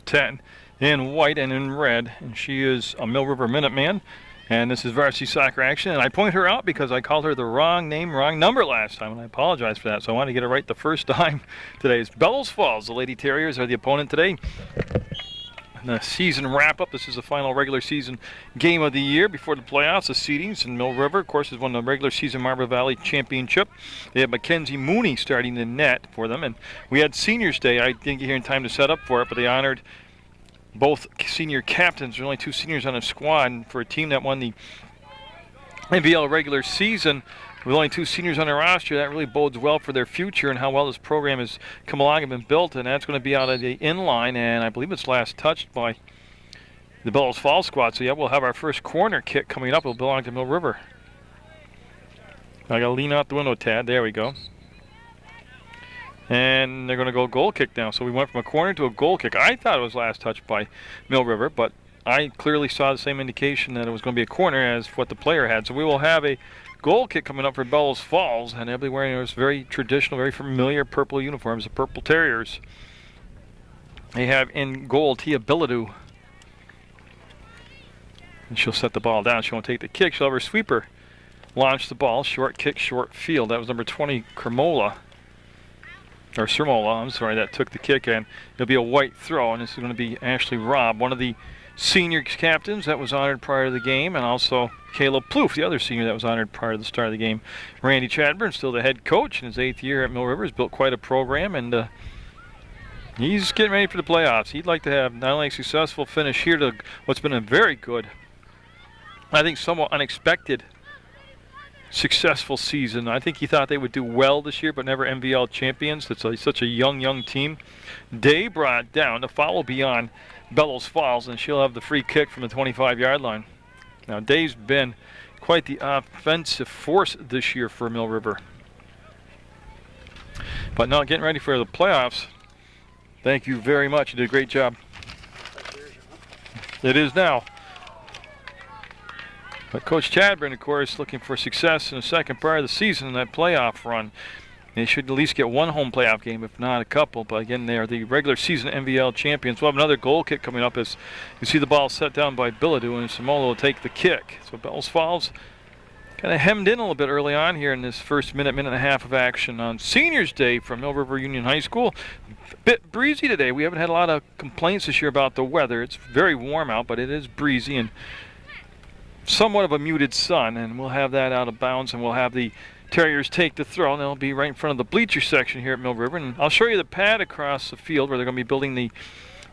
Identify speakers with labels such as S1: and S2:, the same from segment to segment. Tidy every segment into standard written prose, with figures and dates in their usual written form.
S1: 10 in white and in red, and she is a Mill River Minuteman. And this is Varsity Soccer Action, and I point her out because I called her the wrong name, wrong number last time, and I apologize for that. So I want to get it right the first time today. It's Bellows Falls. The Lady Terriers are the opponent today. And the season wrap-up. This is the final regular season game of the year before the playoffs. The seedings in Mill River, of course, has won the regular season Marble Valley Championship. They have Mackenzie Mooney starting the net for them, and we had Seniors Day. I didn't get here in time to set up for it, but they honored both senior captains. There are only 2 seniors on a squad, and for a team that won the NVL regular season with only 2 seniors on their roster, that really bodes well for their future and how well this program has come along and been built. And that's going to be out of the inline, and I believe it's last touched by the Bellows Falls squad. So yeah, we'll have our first corner kick coming up. It'll belong to Mill River. I got to lean out the window, Tad. There we go. And they're going to go goal kick now. So we went from a corner to a goal kick. I thought it was last touched by Mill River, but I clearly saw the same indication that it was going to be a corner as what the player had. So we will have a goal kick coming up for Bellows Falls, and they'll be wearing those very traditional, very familiar purple uniforms, the Purple Terriers. They have in goal Tia Billadu. And she'll set the ball down. She won't take the kick. She'll have her sweeper launch the ball. Short kick, short field. That was number 20, Cremola. Or Sermola, I'm sorry, that took the kick, and it'll be a white throw, and this is going to be Ashley Robb, one of the senior captains that was honored prior to the game, and also Caleb Plouffe, the other senior that was honored prior to the start of the game. Randy Chadburn, still the head coach in his 8th year at Mill River, has built quite a program, and he's getting ready for the playoffs. He'd like to have not only a successful finish here to what's been a very good, I think somewhat unexpected successful season. I think he thought they would do well this year, but never MVL champions. It's such a young team. Day brought down the foul beyond Bellows Falls, and she'll have the free kick from the 25-yard line. Now, Day's been quite the offensive force this year for Mill River. But now getting ready for the playoffs. Thank you very much. You did a great job. It is now. But Coach Chadburn, of course, looking for success in the second part of the season in that playoff run. They should at least get one home playoff game, if not a couple. But again, they are the regular season MVL champions. We'll have another goal kick coming up as you see the ball set down by Billadu, and Samola will take the kick. So Bellows Falls kind of hemmed in a little bit early on here in this first minute and a half of action on Seniors Day from Mill River Union High School. A bit breezy today. We haven't had a lot of complaints this year about the weather. It's very warm out, but it is breezy and somewhat of a muted sun, and we'll have that out of bounds, and we'll have the Terriers take the throw, and they'll be right in front of the bleacher section here at Mill River. And I'll show you the pad across the field where they're going to be building the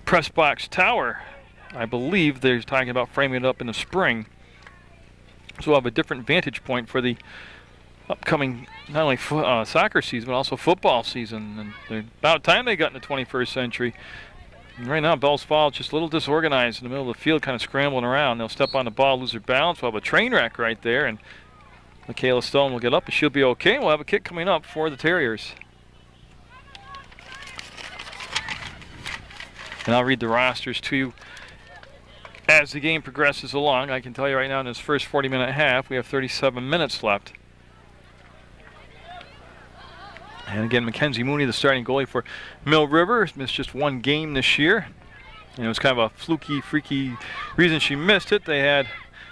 S1: press box tower. I believe they're talking about framing it up in the spring. So we'll have a different vantage point for the upcoming not only soccer season, but also football season. And they're about time they got in the 21st century. And right now, Bellows Falls just a little disorganized in the middle of the field, kind of scrambling around. They'll step on the ball, lose their balance. We'll have a train wreck right there, and Michaela Stone will get up, and she'll be okay. We'll have a kick coming up for the Terriers. And I'll read the rosters to you as the game progresses along. I can tell you right now in this first 40-minute half, we have 37 minutes left. And again, Mackenzie Mooney, the starting goalie for Mill River, missed just one game this year. And it was kind of a fluky, freaky reason she missed it. They had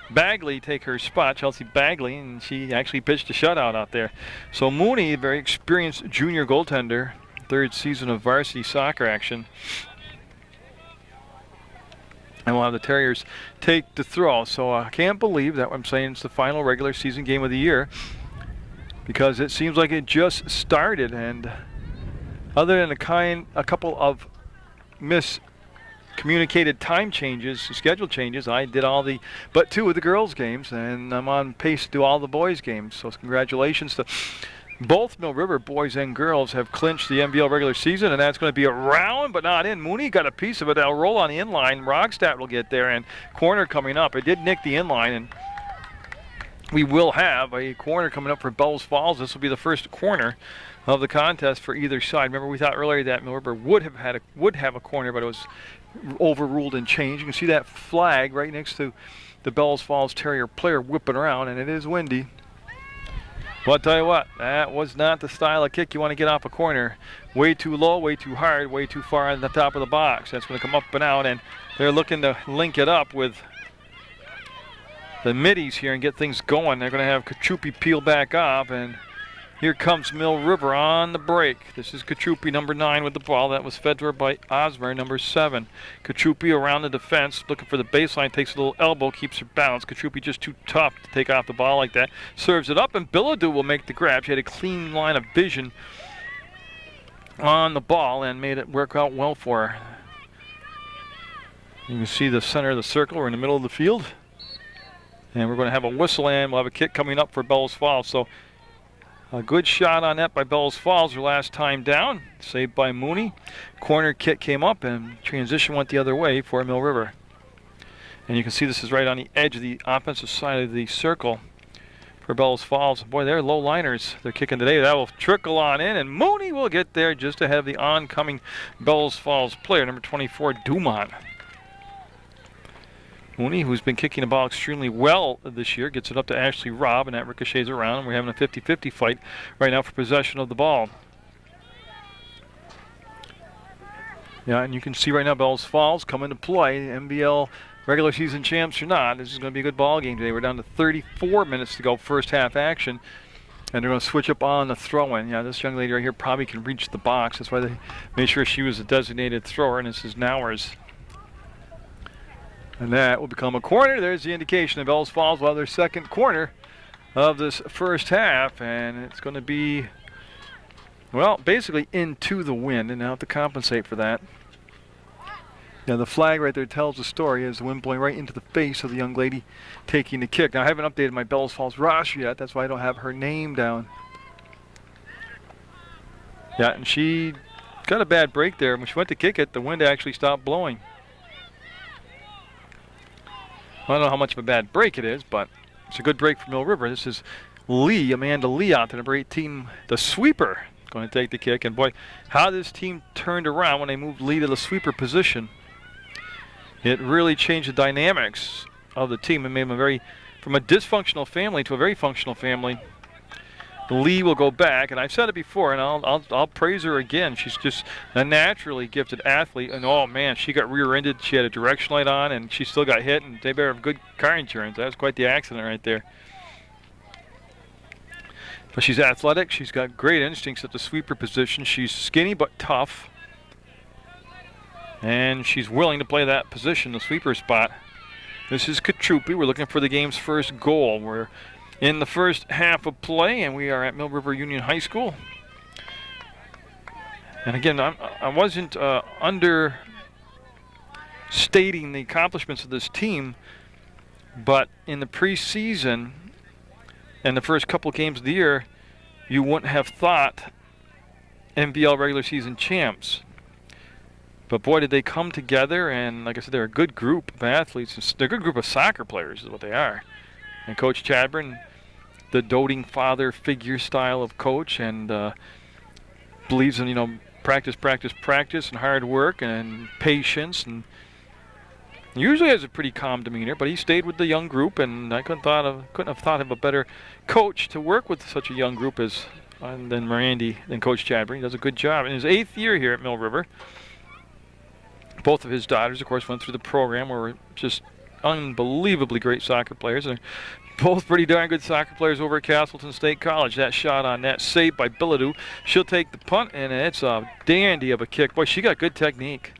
S1: Bagley take her spot, Chelsea Bagley, and she actually pitched a shutout out there. So Mooney, a very experienced junior goaltender, 3rd season of varsity soccer action. And we'll have the Terriers take the throw. So I can't believe that I'm saying it's the final regular season game of the year, because it seems like it just started, and other than a couple of miscommunicated time changes, schedule changes, I did but 2 of the girls' games, and I'm on pace to do all the boys' games. So congratulations to both Mill River boys and girls have clinched the MVL regular season, and that's going to be around but not in. Mooney got a piece of it. They'll roll on the inline. Rogstad will get there, and corner coming up. It did nick the inline, and we will have a corner coming up for Bellows Falls. This will be the first corner of the contest for either side. Remember, we thought earlier that Mill River would have a corner, but it was overruled and changed. You can see that flag right next to the Bellows Falls Terrier player whipping around, and it is windy. Well, I'll tell you what, that was not the style of kick you want to get off a corner. Way too low, way too hard, way too far on the top of the box. That's going to come up and out, and they're looking to link it up with the middies here and get things going. They're going to have Kachupi peel back off, and here comes Mill River on the break. This is Kachupi, number 9, with the ball. That was fed to her by Osmer, number 7. Kachupi around the defense, looking for the baseline, takes a little elbow, keeps her balanced. Kachupi just too tough to take off the ball like that. Serves it up, and Bellows will make the grab. She had a clean line of vision on the ball and made it work out well for her. You can see the center of the circle. We're in the middle of the field. And we're going to have a whistle, and we'll have a kick coming up for Bellows Falls. So a good shot on that by Bellows Falls, her last time down. Saved by Mooney. Corner kick came up, and transition went the other way for Mill River. And you can see this is right on the edge of the offensive side of the circle for Bellows Falls. Boy, they're low liners they're kicking today. That will trickle on in, and Mooney will get there just ahead of the oncoming Bellows Falls player, number 24, Dumont. Mooney, who's been kicking the ball extremely well this year, gets it up to Ashley Robb, and that ricochets around. And we're having a 50-50 fight right now for possession of the ball. Yeah, and you can see right now Bellows Falls come into play. NBL regular season champs or not, this is going to be a good ball game today. We're down to 34 minutes to go, first half action. And they're going to switch up on the throw-in. Yeah, this young lady right here probably can reach the box. That's why they made sure she was a designated thrower, and this is Nowers. And that will become a corner. There's the indication of Bellows Falls will have their second corner of this first half. And it's going to be, well, basically into the wind. And they'll have to compensate for that. Yeah, the flag right there tells the story as the wind blowing right into the face of the young lady taking the kick. Now, I haven't updated my Bellows Falls roster yet. That's why I don't have her name down. Yeah, and she got a bad break there. When she went to kick it, the wind actually stopped blowing. I don't know how much of a bad break it is, but it's a good break for Mill River. This is Lee, Amanda Lee out there, number 18, the sweeper, going to take the kick. And boy, how this team turned around when they moved Lee to the sweeper position. It really changed the dynamics of the team and made them from a dysfunctional family to a very functional family. Lee will go back, and I've said it before, and I'll praise her again. She's just a naturally gifted athlete, and oh man, she got rear-ended. She had a direction light on, and she still got hit, and they better have good car insurance. That was quite the accident right there. But she's athletic. She's got great instincts at the sweeper position. She's skinny but tough, and she's willing to play that position, the sweeper spot. This is Kachupi. We're looking for the game's first goal. We're in the first half of play, and we are at Mill River Union High School. And again, I wasn't understating the accomplishments of this team, but in the preseason and the first couple games of the year, you wouldn't have thought NBL regular season champs. But boy, did they come together, and like I said, they're a good group of athletes. They're a good group of soccer players is what they are. And Coach Chadburn, the doting father figure style of coach, and believes in practice, and hard work and patience, and usually has a pretty calm demeanor. But he stayed with the young group, and I couldn't have thought of a better coach to work with such a young group than Coach Chadburn. He does a good job in his 8th year here at Mill River. Both of his daughters, of course, went through the program. Were just unbelievably great soccer players. And both pretty darn good soccer players over at Castleton State College. That shot on net, saved by Bellows. She'll take the punt, and it's a dandy of a kick. Boy, she got good technique.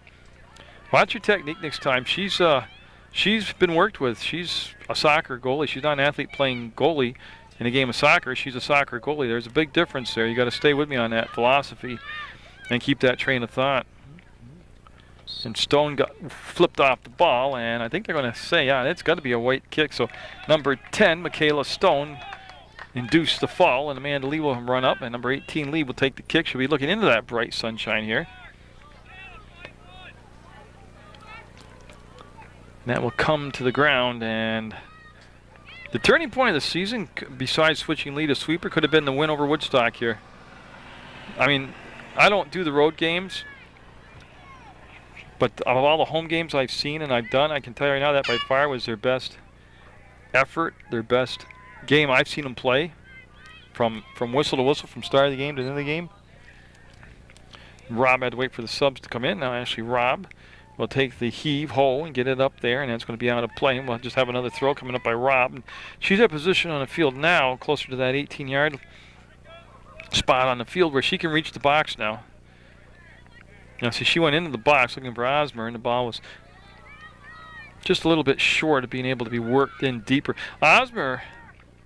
S1: Watch her technique next time. She's been worked with. She's a soccer goalie. She's not an athlete playing goalie in a game of soccer. She's a soccer goalie. There's a big difference there. You got to stay with me on that philosophy and keep that train of thought. And Stone got flipped off the ball, and I think they're going to say, yeah, it's got to be a white kick. So number 10, Michaela Stone, induced the fall, and Amanda Lee will run up, and number 18, Lee, will take the kick. She'll be looking into that bright sunshine here. And that will come to the ground, and the turning point of the season, besides switching Lee to sweeper, could have been the win over Woodstock here. I mean, I don't do the road games, but of all the home games I've seen and I've done, I can tell you right now that by far was their best effort, their best game I've seen them play. from whistle to whistle, from start of the game to the end of the game. Rob had to wait for the subs to come in. Now actually Rob will take the heave hole and get it up there, and that's going to be out of play. And we'll just have another throw coming up by Rob. And she's at position on the field now, closer to that 18-yard spot on the field where she can reach the box now. Now see, she went into the box looking for Osmer, and the ball was just a little bit short of being able to be worked in deeper. Osmer,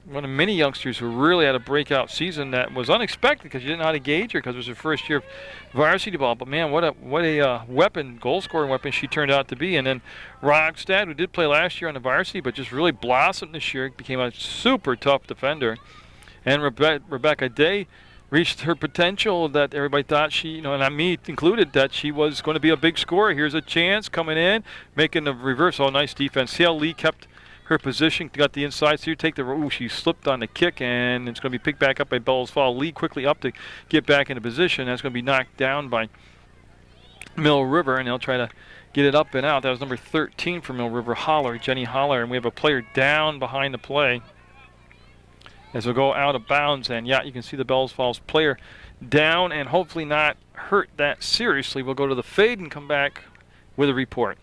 S1: one of many youngsters who really had a breakout season that was unexpected because you didn't know how to gauge her because it was her first year of varsity ball. But man, what a weapon, goal-scoring weapon she turned out to be. And then Rogstad, who did play last year on the varsity but just really blossomed this year, became a super tough defender. And Rebecca Day reached her potential that everybody thought she, and me included, that she was going to be a big scorer. Here's a chance coming in, making the reverse. Oh, nice defense. See how Lee kept her position, got the inside. So you take the, she slipped on the kick, and it's going to be picked back up by Bellows Fall. Lee quickly up to get back into position. That's going to be knocked down by Mill River, and they'll try to get it up and out. That was number 13 for Mill River, Holler, Jenny Holler, and we have a player down behind the play as we'll go out of bounds. And yeah, you can see the Bellows Falls player down and hopefully not hurt that seriously. We'll go to the fade and come back with a report.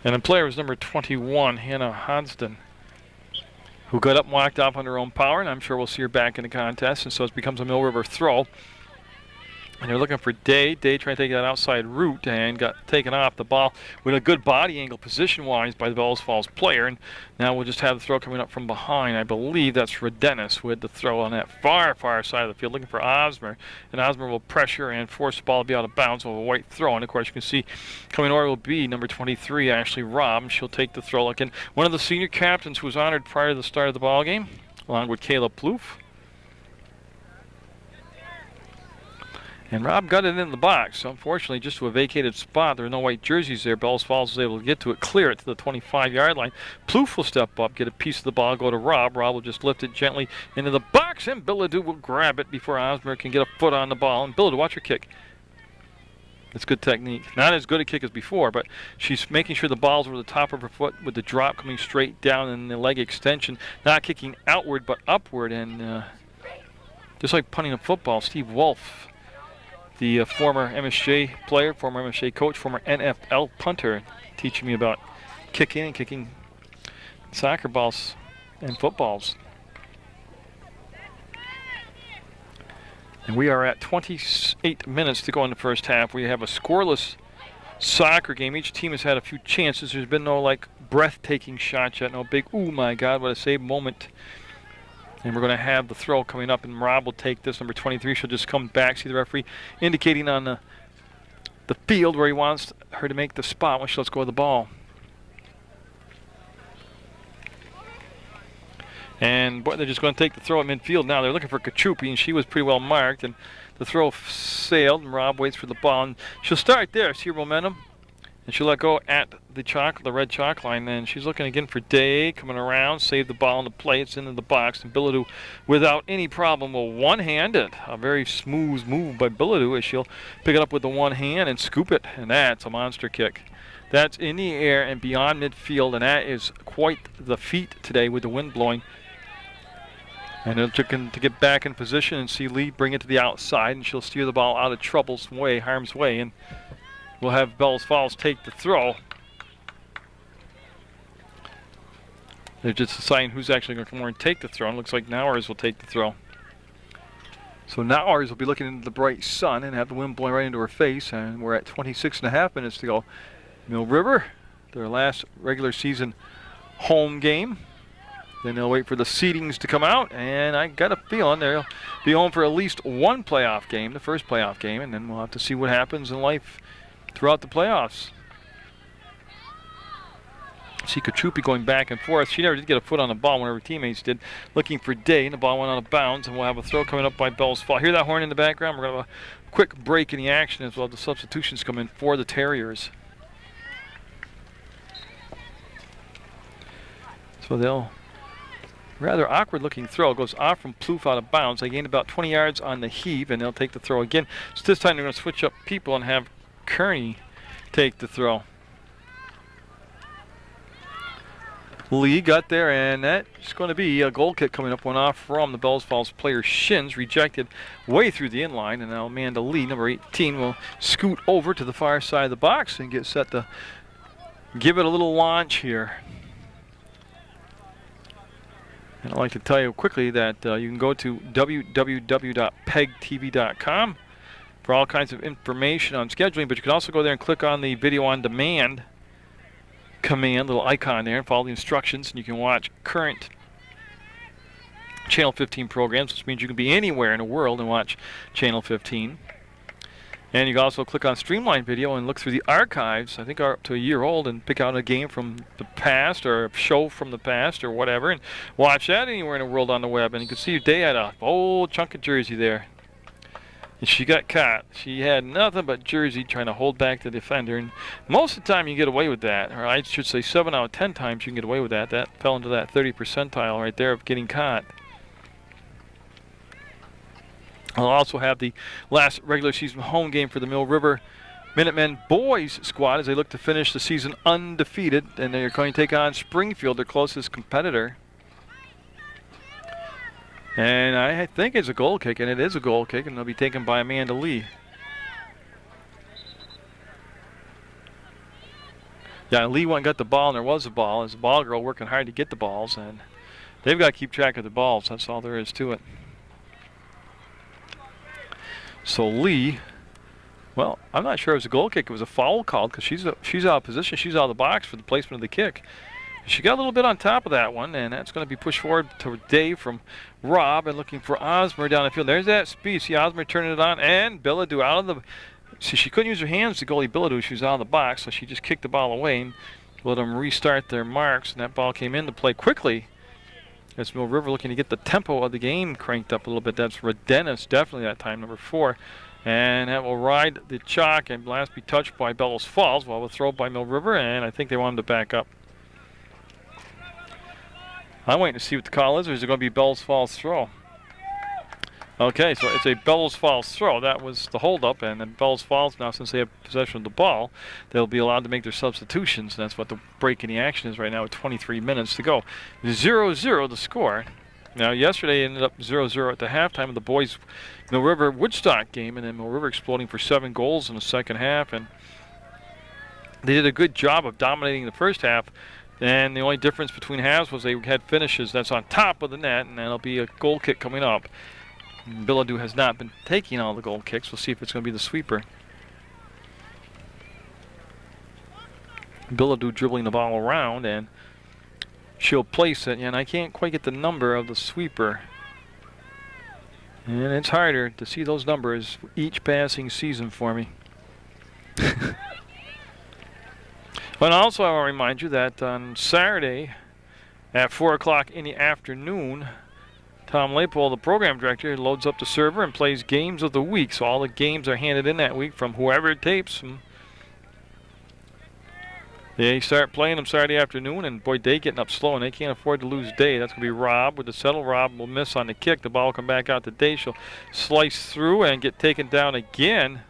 S1: And the player was number 21, Hannah Hodgson, who got up and walked off on her own power, and I'm sure we'll see her back in the contest. And so it becomes a Mill River throw. And they're looking for Day. Day trying to take that outside route and got taken off the ball with a good body angle position-wise by the Bellows Falls player. And now we'll just have the throw coming up from behind. I believe that's Redenis with the throw on that far, far side of the field, looking for Osmer. And Osmer will pressure and force the ball to be out of bounds with a white throw. And, of course, you can see coming over will be number 23, Ashley Robb. She'll take the throw. Again, one of the senior captains who was honored prior to the start of the ball game, along with Kayla Plouffe. And Rob got it in the box. Unfortunately, just to a vacated spot, there are no white jerseys there. Bellows Falls was able to get to it, clear it to the 25-yard line. Plouffe will step up, get a piece of the ball, go to Rob. Rob will just lift it gently into the box, and Billadu will grab it before Osmer can get a foot on the ball. And Billadu, watch her kick. That's good technique. Not as good a kick as before, but she's making sure the ball's over the top of her foot with the drop coming straight down and the leg extension. Not kicking outward, but upward. And just like punting a football, Steve Wolf, the former MSJ player, former MSJ coach, former NFL punter, teaching me about kicking and kicking soccer balls and footballs. And we are at 28 minutes to go in the first half. We have a scoreless soccer game. Each team has had a few chances. There's been no breathtaking shots yet. No big, oh my God, what a save moment. And we're going to have the throw coming up, and Rob will take this. Number 23, she'll just come back. See the referee indicating on the field where he wants her to make the spot when she lets go of the ball. And boy, they're just going to take the throw at midfield now. They're looking for Kachupi, and she was pretty well marked. And the throw sailed, and Rob waits for the ball. And she'll start there. See her momentum? And she'll let go at the red chalk line. And she's looking again for Day, coming around, save the ball on the play. It's into the box. And Billadu, without any problem, will one-hand it. A very smooth move by Billadu as she'll pick it up with the one hand and scoop it. And that's a monster kick. That's in the air and beyond midfield. And that is quite the feat today with the wind blowing. And they're looking to get back in position and see Lee bring it to the outside. And she'll steer the ball out of trouble's way, harm's way. And we'll have Bellows Falls take the throw. They're just deciding who's actually going to come over and take the throw. And it looks like Nowers will take the throw. So Nowers will be looking into the bright sun and have the wind blowing right into her face. And we're at 26.5 minutes to go. Mill River, their last regular season home game. Then they'll wait for the seedings to come out. And I got a feeling they'll be home for at least one playoff game, the first playoff game. And then we'll have to see what happens in life throughout the playoffs. See Kachupi going back and forth. She never did get a foot on the ball when her teammates did. Looking for Day, and the ball went out of bounds, and we'll have a throw coming up by Bellows Falls. Hear that horn in the background? We're going to have a quick break in the action as well. The substitutions come in for the Terriers. So they'll, rather awkward looking throw, goes off from Plouffe out of bounds. They gained about 20 yards on the heave, and they'll take the throw again. So this time they're going to switch up people and have Kearney take the throw. Lee got there, and that's going to be a goal kick coming up, one off from the Bellows Falls player Shins, rejected way through the inline, and now Amanda Lee, number 18, will scoot over to the far side of the box and get set to give it a little launch here. And I'd like to tell you quickly that you can go to www.pegtv.com for all kinds of information on scheduling, but you can also go there and click on the video on demand command, little icon there, and follow the instructions, and you can watch current Channel 15 programs, which means you can be anywhere in the world and watch Channel 15. And you can also click on Streamline Video and look through the archives, I think are up to a year old, and pick out a game from the past or a show from the past or whatever, and watch that anywhere in the world on the web. And you can see your day had a whole chunk of jersey there. And she got caught. She had nothing but jersey trying to hold back the defender. And most of the time you get away with that. Or I should say 7 out of 10 times you can get away with that. That fell into that 30 percentile right there of getting caught. I'll also have the last regular season home game for the Mill River Minutemen boys squad as they look to finish the season undefeated. And they're going to take on Springfield, their closest competitor. And I think it's a goal kick, and it is a goal kick, and it'll be taken by Amanda Lee. Yeah, Lee went and got the ball, and there was a ball. There's a ball girl working hard to get the balls, and they've got to keep track of the balls. That's all there is to it. So Lee, well, I'm not sure it was a goal kick. It was a foul called because she's out of position. She's out of the box for the placement of the kick. She got a little bit on top of that one, and that's going to be pushed forward to Dave from Rob, and looking for Osmer down the field. There's that speed. See Osmer turning it on, and Bellows out of the... See, she couldn't use her hands to goalie Bellows. She was out of the box, so she just kicked the ball away and let them restart their marks, and that ball came into play quickly. As Mill River looking to get the tempo of the game cranked up a little bit. That's Rodenis, definitely that time, number 4. And that will ride the chalk and last be touched by Bellows Falls while the throw by Mill River, and I think they want him to back up. I'm waiting to see what the call is, or is it going to be Bellows Falls throw? Okay, so it's a Bellows Falls throw. That was the holdup, and then Bellows Falls now, since they have possession of the ball, they'll be allowed to make their substitutions, and that's what the break in the action is right now with 23 minutes to go. 0-0 the score. Now, yesterday ended up 0-0 at the halftime of the boys' Mill River Woodstock game, and then Mill River exploding for 7 goals in the second half, and they did a good job of dominating the first half. And the only difference between halves was they had finishes that's on top of the net, and that'll be a goal kick coming up. Bellows has not been taking all the goal kicks. We'll see if it's going to be the sweeper. Bellows dribbling the ball around, and she'll place it. And I can't quite get the number of the sweeper. And it's harder to see those numbers each passing season for me. And also I want to remind you that on Saturday at 4 o'clock in the afternoon, Tom Lapole, the program director, loads up the server and plays games of the week. So all the games are handed in that week from whoever tapes them. They start playing them Saturday afternoon, and boy, Day getting up slow, and they can't afford to lose Day. That's going to be Rob with the settle. Rob will miss on the kick. The ball will come back out to Day. She'll slice through and get taken down again.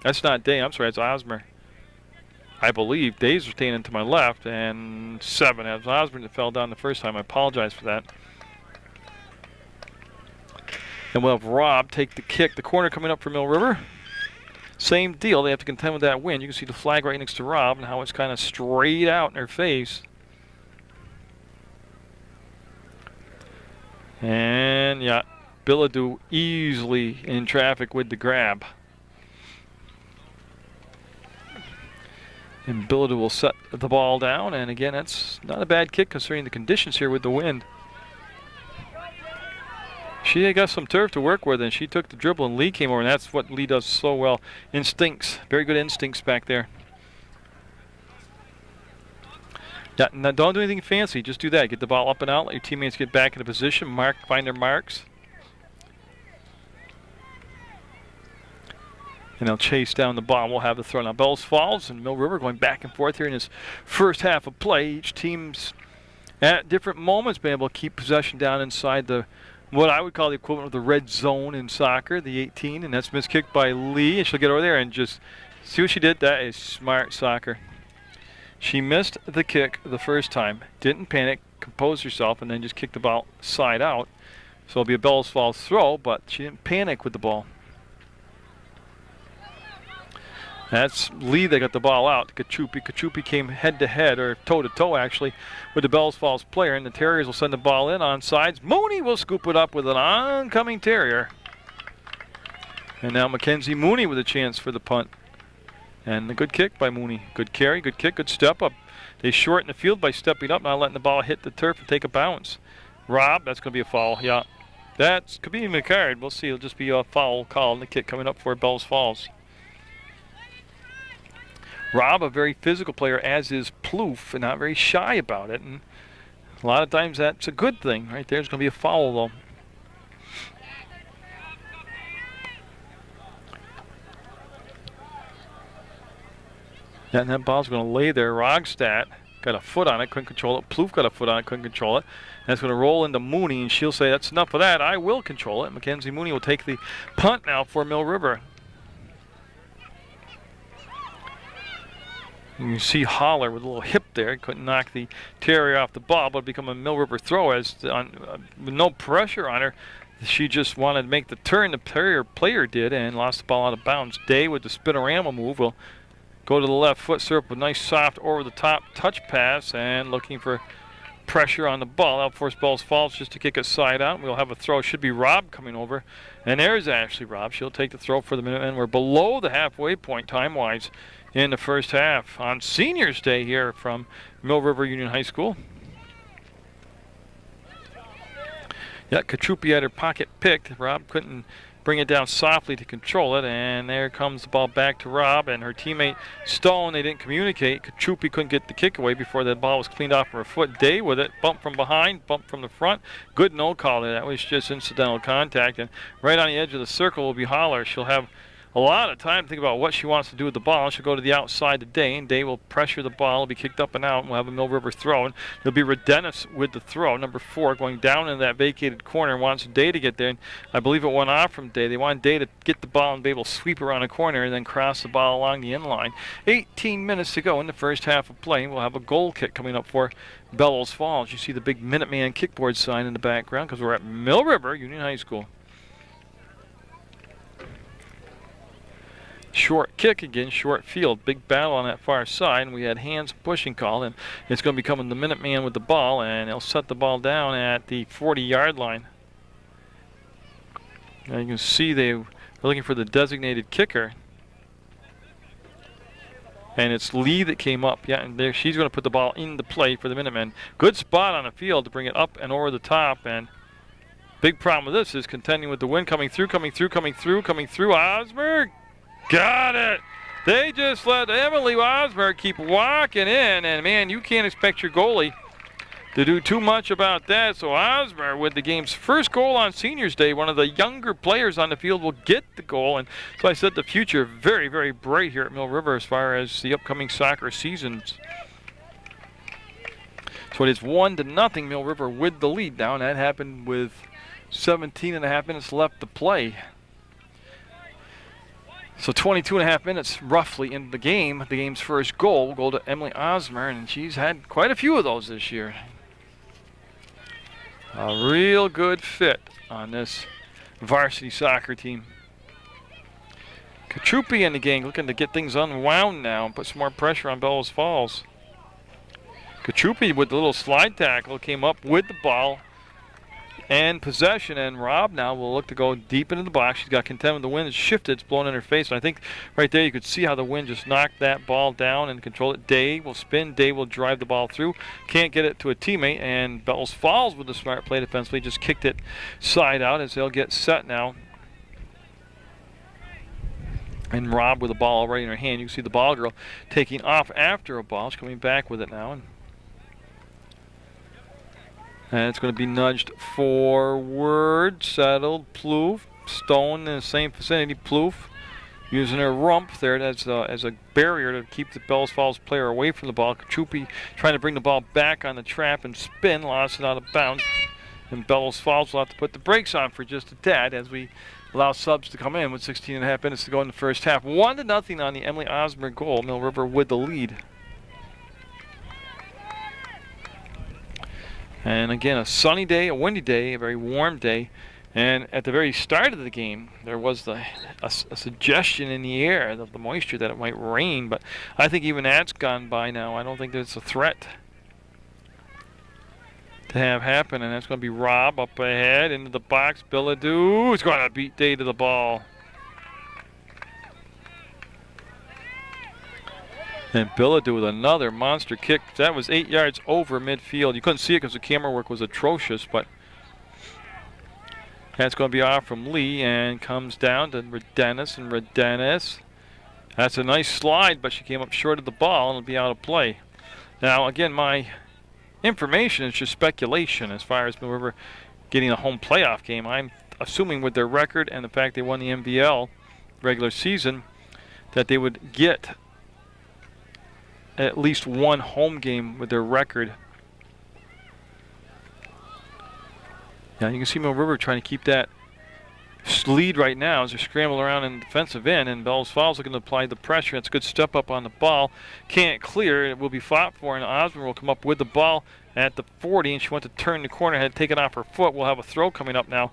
S1: That's not Day. I'm sorry, it's Osmer. I believe Day's retaining to my left, and 7. That was Osborne that fell down the first time. I apologize for that. And we'll have Rob take the kick. The corner coming up for Mill River. Same deal. They have to contend with that wind. You can see the flag right next to Rob and how it's kind of straight out in her face. And, yeah, Bellows easily in traffic with the grab. And Bellows will set the ball down, and again, that's not a bad kick considering the conditions here with the wind. She got some turf to work with, and she took the dribble, and Lee came over, and that's what Lee does so well. Instincts, very good instincts back there. Yeah, now don't do anything fancy, just do that. Get the ball up and out, let your teammates get back into position, find their marks. And they'll chase down the ball. We'll have the throw. Now Bellows Falls and Mill River going back and forth here in this first half of play. Each team's at different moments been able to keep possession down inside the what I would call the equivalent of the red zone in soccer, the 18. And that's miskicked by Lee. And she'll get over there and just see what she did. That is smart soccer. She missed the kick the first time, didn't panic, composed herself, and then just kicked the ball side out. So it'll be a Bellows Falls throw, but she didn't panic with the ball. That's Lee that got the ball out. Kachupi came head-to-head, or toe-to-toe actually, with the Bellows Falls player, and the Terriers will send the ball in on sides. Mooney will scoop it up with an oncoming Terrier. And now Mackenzie Mooney with a chance for the punt. And a good kick by Mooney. Good carry, good kick, good step up. They shorten the field by stepping up, not letting the ball hit the turf and take a bounce. Rob, that's going to be a foul, yeah. That could be even a card. We'll see. It'll just be a foul call and the kick coming up for Bellows Falls. Rob, a very physical player, as is Plouffe, and not very shy about it. And a lot of times that's a good thing. Right there, it's going to be a foul, though. And that ball's going to lay there. Rogstad got a foot on it, couldn't control it. Plouffe got a foot on it, couldn't control it. And it's going to roll into Mooney, and she'll say, that's enough of that. I will control it. Mackenzie Mooney will take the punt now for Mill River. You can see Holler with a little hip there. Couldn't knock the Terrier off the ball, but become a Mill River throw as with no pressure on her. She just wanted to make the turn. The Terrier player did and lost the ball out of bounds. Day with the spinorama move will go to the left foot, serve with a nice soft over-the-top touch pass, and looking for pressure on the ball. That'll force Bellows Falls just to kick it side out. We'll have a throw. Should be Rob coming over. And there's Ashley Robb. She'll take the throw for the Minutemen. We're below the halfway point time-wise in the first half on Seniors Day here from Mill River Union High School. Yeah, Kachupi had her pocket picked. Rob couldn't bring it down softly to control it, and there comes the ball back to Rob and her teammate Stone. They didn't communicate. Kachupi couldn't get the kick away before the ball was cleaned off her foot. Day with it, bump from behind, bump from the front. Good no call there. That was just incidental contact, and right on the edge of the circle will be Holler. She'll have a lot of time to think about what she wants to do with the ball. She'll go to the outside to Day, and Day will pressure the ball. It'll be kicked up and out, and we'll have a Mill River throw. And it'll be Redenis with the throw. Number 4 going down in that vacated corner, wants Day to get there. And I believe it went off from Day. They want Day to get the ball and be able to sweep around a corner and then cross the ball along the end line. 18 minutes to go in the first half of play. We'll have a goal kick coming up for Bellows Falls. You see the big Minuteman kickboard sign in the background because we're at Mill River Union High School. Short kick again, short field. Big battle on that far side, and we had hands pushing call, and it's going to be coming the Minuteman with the ball, and he'll set the ball down at the 40-yard line. Now you can see they're looking for the designated kicker. And it's Lee that came up. Yeah, and there she's going to put the ball into play for the Minutemen. Good spot on the field to bring it up and over the top, and big problem with this is contending with the wind coming through. Osberg got it. They just let Emily Osberg keep walking in, and man, you can't expect your goalie to do too much about that. So Osberg with the game's first goal on Seniors Day, one of the younger players on the field, will get the goal. And so I said the future very, very bright here at Mill River as far as the upcoming soccer seasons. So it is 1-0 Mill River with the lead now, and that happened with 17.5 minutes left to play. So 22.5 minutes roughly in the game. The game's first goal will go to Emily Osmer, and she's had quite a few of those this year. A real good fit on this varsity soccer team. Kachupi in the game, looking to get things unwound now and put some more pressure on Bellows Falls. Kachupi with the little slide tackle came up with the ball and possession, and Rob now will look to go deep into the box. She's got content with the wind. It's shifted, it's blown in her face, and I think right there you could see how the wind just knocked that ball down and control it. Day will spin, Day will drive the ball through, can't get it to a teammate, and Bellows Falls with the smart play defensively just kicked it side out as they'll get set now. And Rob with the ball already in her hand. You can see the ball girl taking off after a ball. She's coming back with it now. And it's going to be nudged forward, settled, Plouffe, Stone in the same vicinity, Plouffe using her rump there as a barrier to keep the Bellows Falls player away from the ball. Kachupi trying to bring the ball back on the trap and spin, lost it out of bounds. And Bellows Falls will have to put the brakes on for just a tad as we allow subs to come in with 16.5 minutes to go in the first half. 1-0 on the Emily Osmer goal. Mill River with the lead. And again, a sunny day, a windy day, a very warm day. And at the very start of the game, there was a suggestion in the air of the moisture that it might rain, but I think even that's gone by now. I don't think there's a threat to have happen, and that's going to be Rob up ahead into the box. Bellows is going to beat Day to the ball. And Bellows with another monster kick. That was 8 yards over midfield. You couldn't see it because the camera work was atrocious, but that's going to be off from Lee and comes down to Redenis, and Redenis. That's a nice slide, but she came up short of the ball and it'll be out of play. Now, again, my information is just speculation as far as Mill River getting a home playoff game. I'm assuming with their record and the fact they won the MVL regular season that they would get at least one home game with their record. Now you can see Mill River trying to keep that lead right now as they're scrambling around in the defensive end, and Bellows Falls looking to apply the pressure. It's a good step up on the ball. Can't clear. It will be fought for, and Osborne will come up with the ball at the 40, and she went to turn the corner, had taken off her foot. We'll have a throw coming up now.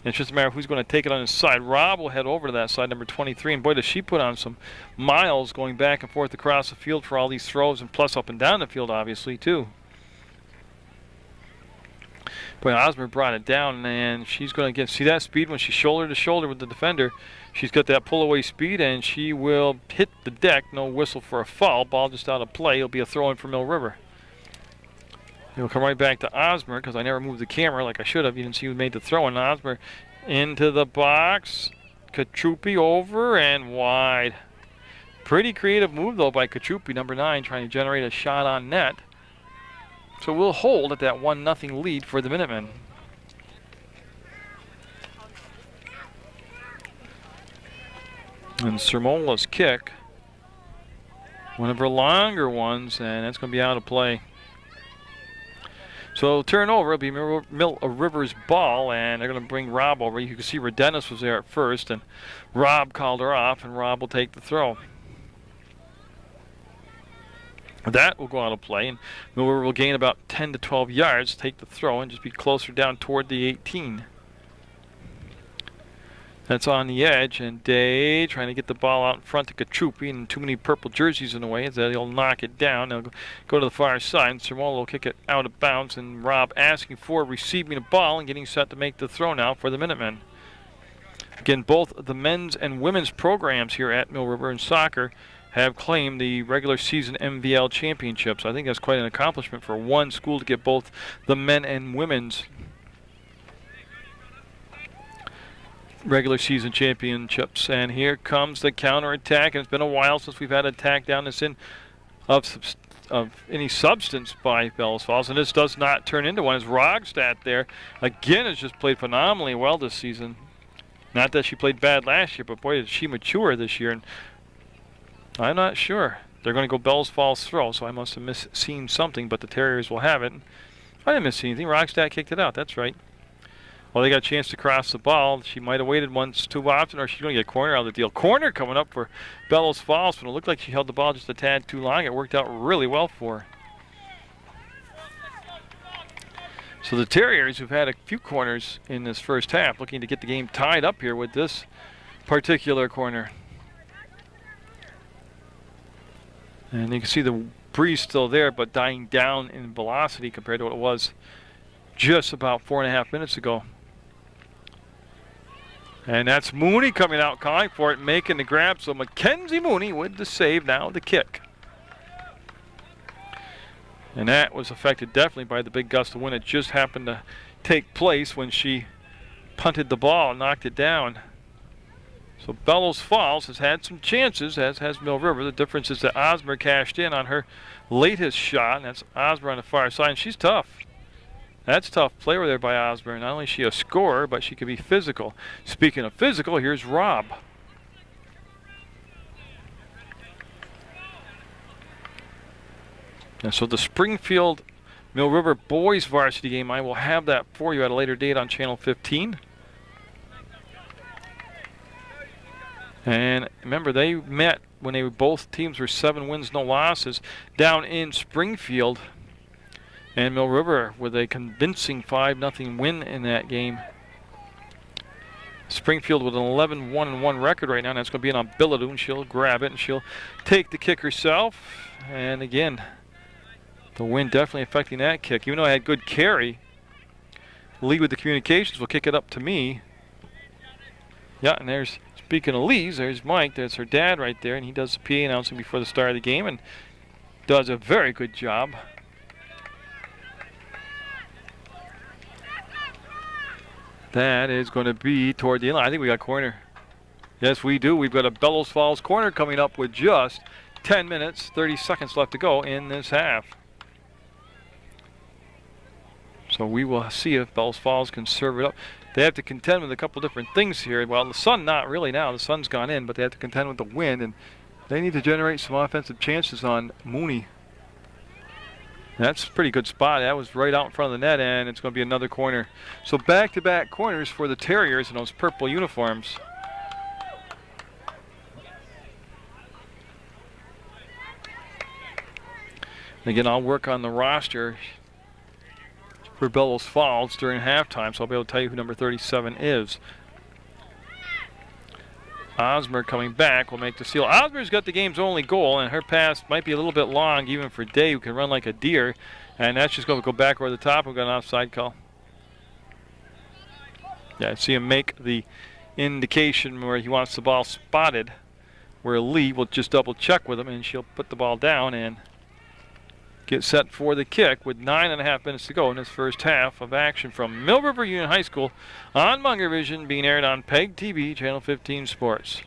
S1: It's just a matter of who's going to take it on his side. Rob will head over to that side, number 23, and boy, does she put on some miles going back and forth across the field for all these throws, and plus up and down the field, obviously, too. But Osmer brought it down, and she's going to get, see that speed when she's shoulder to shoulder with the defender. She's got that pull-away speed, and she will hit the deck. No whistle for a foul. Ball just out of play. It'll be a throw-in for Mill River. It'll come right back to Osmer because I never moved the camera like I should have. You didn't see who made the throw. And Osmer into the box. Katrupi over and wide. Pretty creative move, though, by Katrupi, number 9, trying to generate a shot on net. So we'll hold at that 1-0 lead for the Minutemen. And Sermola's kick, one of her longer ones, and that's going to be out of play. So turnover, it'll be Mill River's ball, and they're going to bring Rob over. You can see Redenis was there at first, and Rob called her off, and Rob will take the throw. That will go out of play, and Mill River will gain about 10 to 12 yards, take the throw, and just be closer down toward the 18. That's on the edge, and Day trying to get the ball out in front to Katrupi, and too many purple jerseys in the way, so he'll knock it down. They'll go to the far side, and Sermola will kick it out of bounds, and Rob asking for receiving the ball and getting set to make the throw now for the Minutemen. Again, both the men's and women's programs here at Mill River in soccer have claimed the regular season MVL championship. So I think that's quite an accomplishment for one school to get both the men and women's regular season championships. And here comes the counterattack, and it's been a while since we've had an attack down this in of any substance by Bellows Falls, and this does not turn into one. As Rogstad there again has just played phenomenally well this season. Not that she played bad last year, but boy, did she mature this year. And I'm not sure. They're going to go Bellows Falls throw, so I must have seen something, but the Terriers will have it. I didn't miss anything. Rogstad kicked it out. That's right. Well, they got a chance to cross the ball. She might have waited once too often, or she's going to get a corner out of the deal. Corner coming up for Bellows Falls, but it looked like she held the ball just a tad too long. It worked out really well for her. So the Terriers, who've had a few corners in this first half, looking to get the game tied up here with this particular corner. And you can see the breeze still there, but dying down in velocity compared to what it was just about 4.5 minutes ago. And that's Mooney coming out, calling for it, making the grab. So Mackenzie Mooney with the save, now the kick. And that was affected definitely by the big gust of wind. It just happened to take place when she punted the ball and knocked it down. So Bellows Falls has had some chances, as has Mill River. The difference is that Osmer cashed in on her latest shot, and that's Osmer on the far side, and she's tough. That's tough play there by Osmer. Not only is she a scorer, but she can be physical. Speaking of physical, here's Rob. And so the Springfield Mill River boys varsity game, I will have that for you at a later date on Channel 15. And remember, they met when both teams were 7 wins, no losses, down in Springfield And Mill River with a convincing 5-0 win in that game. Springfield with an 11-1-1 record right now. And that's going to be on Bellows, and she'll grab it and she'll take the kick herself. And again, the wind definitely affecting that kick. Even though I had good carry, Lee with the communications will kick it up to me. Yeah, and there's, speaking of Lee's, there's Mike. That's her dad right there, and he does the PA announcing before the start of the game and does a very good job. That is going to be toward the end. I think we got corner. Yes, we do. We've got a Bellows Falls corner coming up with just 10 minutes, 30 seconds left to go in this half. So we will see if Bellows Falls can serve it up. They have to contend with a couple different things here. Well, the sun not really now. The sun's gone in, but they have to contend with the wind, and they need to generate some offensive chances on Mooney. That's a pretty good spot. That was right out in front of the net, and it's going to be another corner. So back-to-back corners for the Terriers in those purple uniforms. And again, I'll work on the roster for Bellows Falls during halftime, so I'll be able to tell you who number 37 is. Osmer coming back will make the seal. Osmer's got the game's only goal, and her pass might be a little bit long even for Day, who can run like a deer. And that's just going to go back over the top. We've got an offside call. Yeah, I see him make the indication where he wants the ball spotted, where Lee will just double check with him, and she'll put the ball down and get set for the kick with 9.5 minutes to go in this first half of action from Mill River Union High School on Munger Vision, being aired on PEGTV, Channel 15 Sports.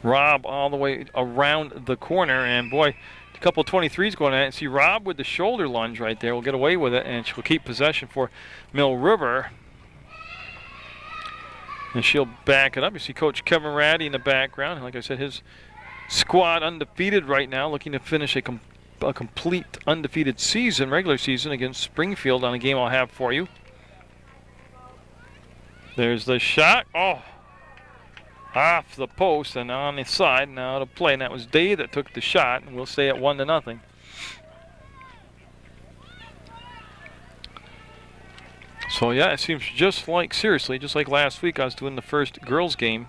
S1: Rob all the way around the corner, and boy, a couple 23s going at it. See Rob with the shoulder lunge right there. Will get away with it, and she'll keep possession for Mill River. And she'll back it up. You see Coach Kevin Ratty in the background. And like I said, his squad undefeated right now, looking to finish a complete undefeated season, regular season, against Springfield on a game I'll have for you. There's the shot. Oh, off the post and on the side. Now to play, and that was Day that took the shot, and we'll stay at 1-0. So yeah, it seems just like, seriously, just like last week I was doing the first girls game.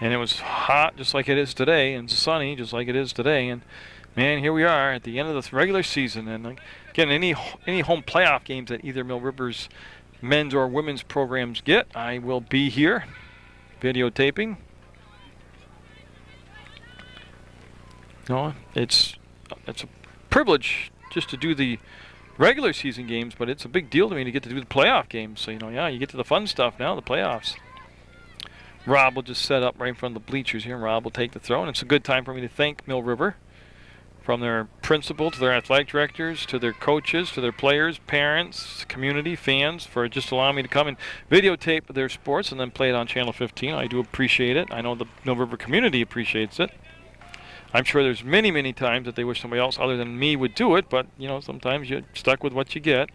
S1: And it was hot just like it is today, and sunny just like it is today. And man, here we are at the end of the regular season. And again, any home playoff games that either Mill River's men's or women's programs get, I will be here videotaping. No, it's a privilege just to do the regular season games, but it's a big deal to me to get to do the playoff games. So yeah, you get to the fun stuff now, the playoffs. Rob will just set up right in front of the bleachers here, and Rob will take the throw. And it's a good time for me to thank Mill River, from their principal to their athletic directors to their coaches to their players, parents, community, fans, for just allowing me to come and videotape their sports and then play it on Channel 15. I do appreciate it. I know the Mill River community appreciates it. I'm sure there's many, many times that they wish somebody else other than me would do it, but sometimes you're stuck with what you get.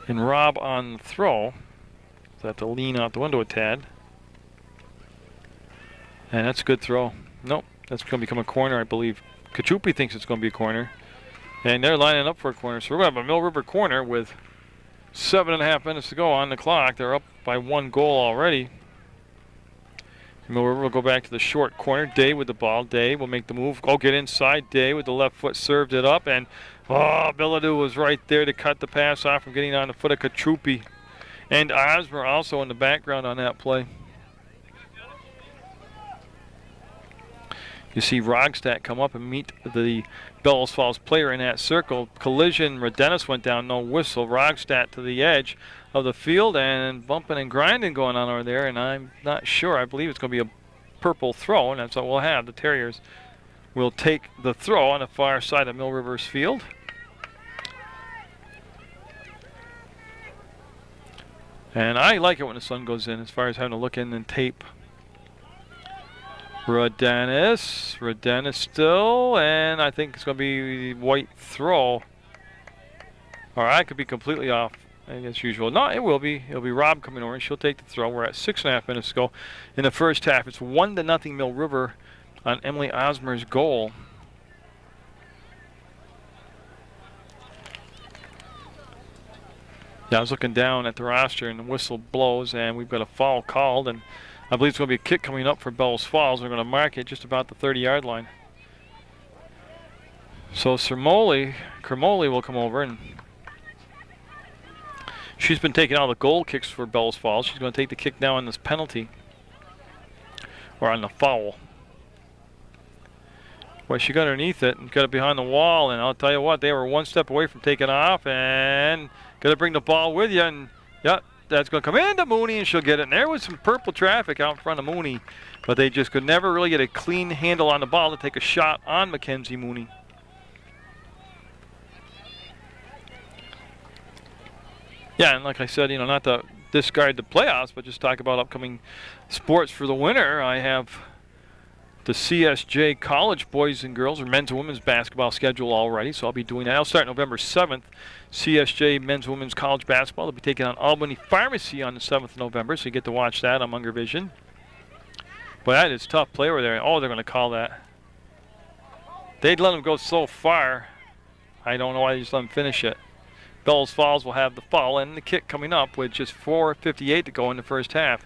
S1: And Rob on the throw. So I have to lean out the window a tad. And that's a good throw. Nope, that's going to become a corner, I believe. Kachupi thinks it's going to be a corner. And they're lining up for a corner. So we're going to have a Mill River corner with 7.5 minutes to go on the clock. They're up by 1 goal already. Mill River will go back to the short corner. Day with the ball. Day will make the move. Go get inside. Day with the left foot served it up. And Bellows was right there to cut the pass off from getting on the foot of Kachupi. And Osmer also in the background on that play. You see Rogstad come up and meet the Bellows Falls player in that circle. Collision, Rodenis went down, no whistle. Rogstad to the edge of the field, and bumping and grinding going on over there, and I'm not sure. I believe it's going to be a purple throw, and that's what we'll have. The Terriers will take the throw on the far side of Mill River's field. And I like it when the sun goes in, as far as having to look in and tape. Rodenis still, and I think it's going to be white throw. Or I could be completely off. as usual. No, it will be. It'll be Rob coming over, and she'll take the throw. We're at 6.5 minutes to go in the first half. It's 1-0 Mill River on Emily Osmer's goal. Yeah, I was looking down at the roster, and the whistle blows, and we've got a foul called, and I believe it's going to be a kick coming up for Bellows Falls. They're going to mark it just about the 30-yard line. So Cremoli will come over, and she's been taking all the goal kicks for Bellows Falls. She's going to take the kick now on this penalty, or on the foul. Well, she got underneath it and got it behind the wall, and I'll tell you what, they were one step away from taking off, and got to bring the ball with you, and yeah, that's going to come into Mooney, and she'll get it. And there was some purple traffic out in front of Mooney, but they just could never really get a clean handle on the ball to take a shot on Mackenzie Mooney. Yeah, and like I said, not to discard the playoffs, but just talk about upcoming sports for the winter. I have the CSJ college boys and girls, or men's and women's basketball schedule already, so I'll be doing that. I'll start November 7th. CSJ men's and women's college basketball. They'll be taking on Albany Pharmacy on the 7th of November, so you get to watch that on Munger Vision. But that is tough play over there. Oh, they're going to call that. They'd let them go so far. I don't know why they just let them finish it. Bellows Falls will have the foul and the kick coming up with just 4:58 to go in the first half.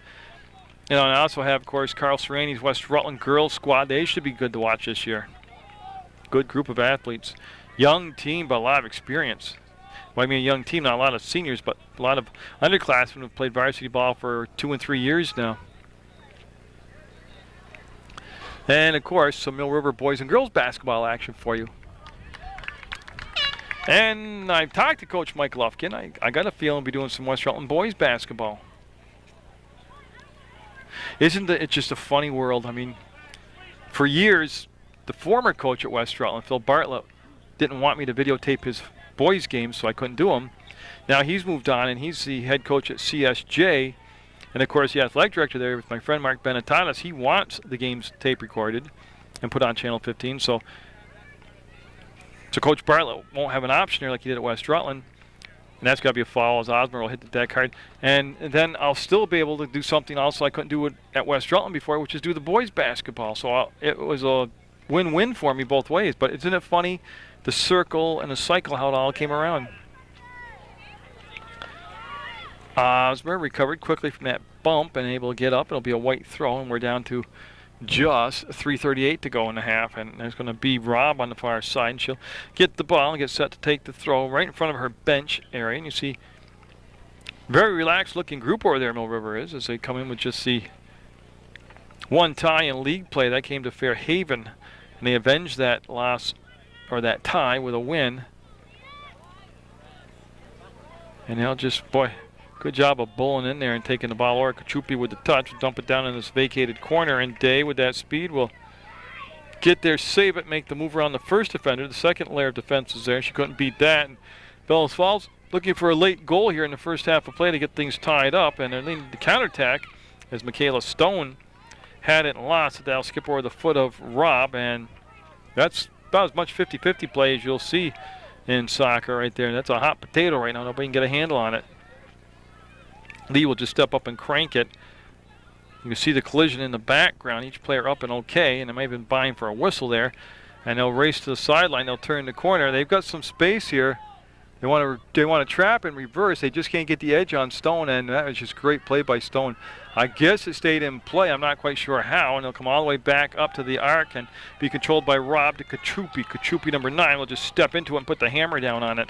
S1: And I also have, of course, Carl Serrani's West Rutland girls squad. They should be good to watch this year. Good group of athletes. Young team, but a lot of experience. Well, I mean a young team, not a lot of seniors, but a lot of underclassmen who've played varsity ball for 2 and 3 years now. And, of course, some Mill River boys and girls basketball action for you. And I've talked to Coach Mike Lufkin. I got a feeling we'll be doing some West Rutland boys basketball. Isn't it just a funny world? I mean, for years, the former coach at West Rutland, Phil Bartlett, didn't want me to videotape his boys' games, so I couldn't do them. Now he's moved on, and he's the head coach at CSJ. And, of course, the athletic director there with my friend Mark Benetatis, he wants the games tape recorded and put on Channel 15. So Coach Bartlett won't have an option there like he did at West Rutland. And that's got to be a foul as Osmer will hit the deck hard. And then I'll still be able to do something else I couldn't do it at West Rutland before, which is do the boys basketball. So it was a win-win for me both ways. But isn't it funny, the circle and the cycle, how it all came around? Osmer recovered quickly from that bump and able to get up. It'll be a white throw, and we're down to just 3:38 to go in the half, and there's going to be Rob on the far side, and she'll get the ball and get set to take the throw right in front of her bench area. And you see very relaxed looking group over there Mill River is, as they come in with just the one tie in league play. That came to Fairhaven, and they avenged that loss, or that tie, with a win. And they'll just, boy, good job of bowling in there and taking the ball. Laura Kachupi with the touch. Dump it down in this vacated corner. And Day with that speed will get there, save it, make the move around the first defender. The second layer of defense is there. She couldn't beat that. And Bellows Falls looking for a late goal here in the first half of play to get things tied up. And they're leading the counterattack as Michaela Stone had it and lost it. That'll skip over the foot of Rob. And that's about as much 50-50 play as you'll see in soccer right there. That's a hot potato right now. Nobody can get a handle on it. Lee will just step up and crank it. You can see the collision in the background. Each player up and okay, and they may have been buying for a whistle there. And they'll race to the sideline. They'll turn the corner. They've got some space here. They want to trap and reverse. They just can't get the edge on Stone, and that was just great play by Stone. I guess it stayed in play. I'm not quite sure how, and they'll come all the way back up to the arc and be controlled by Rob to Kachupi. Kachupi, number 9, will just step into it and put the hammer down on it.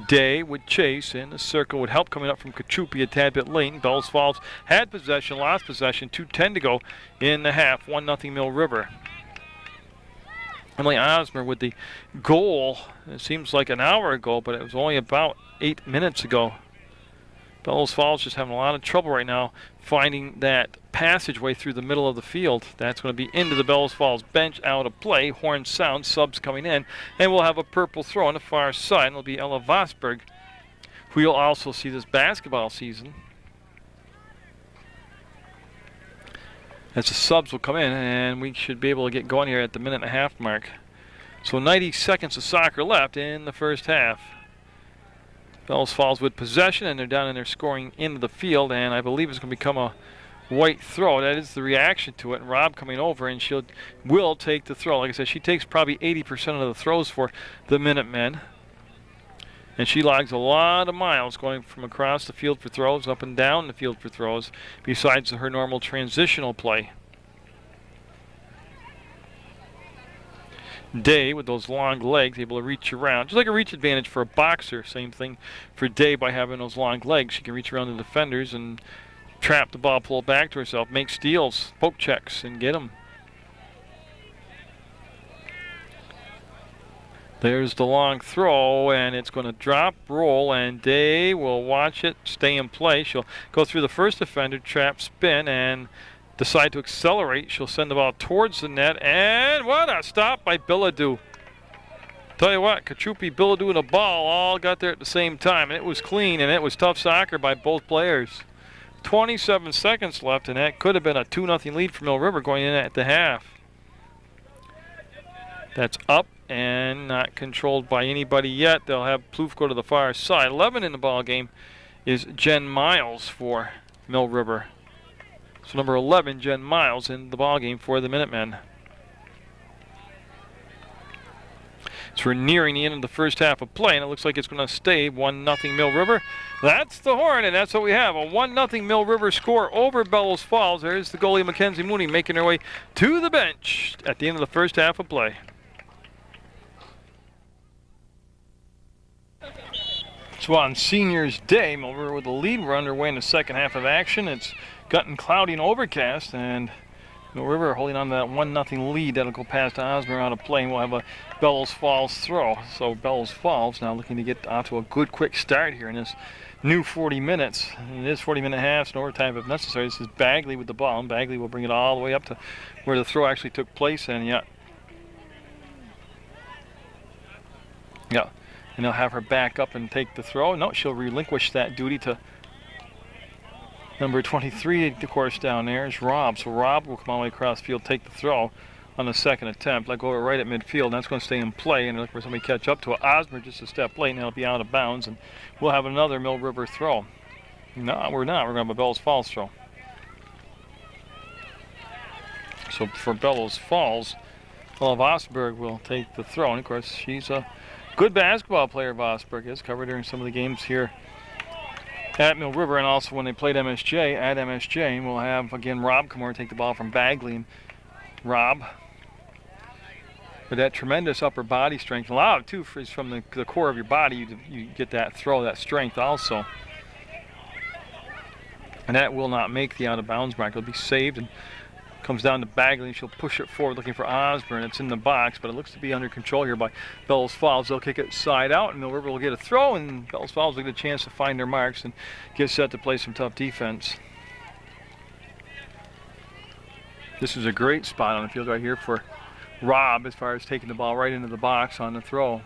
S1: Day would chase, and the circle would help coming up from Kachupi a tad bit late. Bellows Falls had possession, lost possession, 2:10 to go in the half, 1-0 Mill River. Emily Osmer with the goal. It seems like an hour ago, but it was only about 8 minutes ago. Bellows Falls just having a lot of trouble right now finding that passageway through the middle of the field. That's going to be into the Bellows Falls bench, out of play. Horn sound, subs coming in, and we'll have a purple throw on the far side. It'll be Ella Vosberg, who you'll also see this basketball season. As the subs will come in, and we should be able to get going here at the minute-and-a-half mark. So 90 seconds of soccer left in the first half. Bellows Falls with possession, and they're down in their scoring into the field, and I believe it's going to become a white throw. That is the reaction to it. And Rob coming over, and will take the throw. Like I said, she takes probably 80% of the throws for the Minutemen. And she logs a lot of miles going from across the field for throws, up and down the field for throws, besides her normal transitional play. Day, with those long legs, able to reach around. Just like a reach advantage for a boxer. Same thing for Day by having those long legs. She can reach around the defenders and trap the ball, pull it back to herself, make steals, poke checks, and get them. There's the long throw, and it's going to drop, roll, and Day will watch it, stay in play. She'll go through the first defender, trap, spin, and decide to accelerate. She'll send the ball towards the net, and what a stop by Bellows. Tell you what, Kachupi, Bellows, and the ball all got there at the same time, and it was clean, and it was tough soccer by both players. 27 seconds left, and that could have been a 2-0 lead for Mill River going in at the half. That's up and not controlled by anybody yet. They'll have Plouffe go to the far side. 11 in the ball game is Jen Miles for Mill River. So number 11, Jen Miles, in the ball game for the Minutemen. So we're nearing the end of the first half of play, and it looks like it's going to stay 1-0 Mill River. That's the horn, and that's what we have. A 1-0 Mill River score over Bellows Falls. There's the goalie, Mackenzie Mooney, making her way to the bench at the end of the first half of play. So on Seniors Day, Mill River with the lead. We're underway in the second half of action. It's gotten cloudy and overcast, and Mill River holding on to that 1-0 lead. That'll go past Osmer out of play, and we'll have a Bellows Falls throw. So Bellows Falls now looking to get off to a good quick start here in this new 40 minutes. And it is 40-minute halves and overtime if necessary. This is Bagley with the ball, and Bagley will bring it all the way up to where the throw actually took place. And yeah. And they'll have her back up and take the throw. No, she'll relinquish that duty to number 23, of course, down there is Rob. So Rob will come all the way across the field, take the throw on the second attempt. Let go of it right at midfield, and that's going to stay in play, and look for somebody to catch up to it. Osmer just a step late, and it'll be out of bounds, and we'll have another Mill River throw. No, we're not. We're going to have a Bellows Falls throw. So for Bellows Falls, Vosberg will take the throw, and of course, she's a good basketball player. Vosberg is covered her in some of the games here at Mill River, and also when they played MSJ at MSJ. We'll have again Rob come over and take the ball from Bagley, and Rob with that tremendous upper body strength. A lot of too is from the core of your body. You get that throw, that strength also, and that will not make the out of bounds mark. It'll be saved and comes down to Bagley. She'll push it forward looking for Osborne. It's in the box, but it looks to be under control here by Bellows Falls. They'll kick it side out, and Mill River will get a throw, and Bellows Falls will get a chance to find their marks and get set to play some tough defense. This is a great spot on the field right here for Rob as far as taking the ball right into the box on the throw.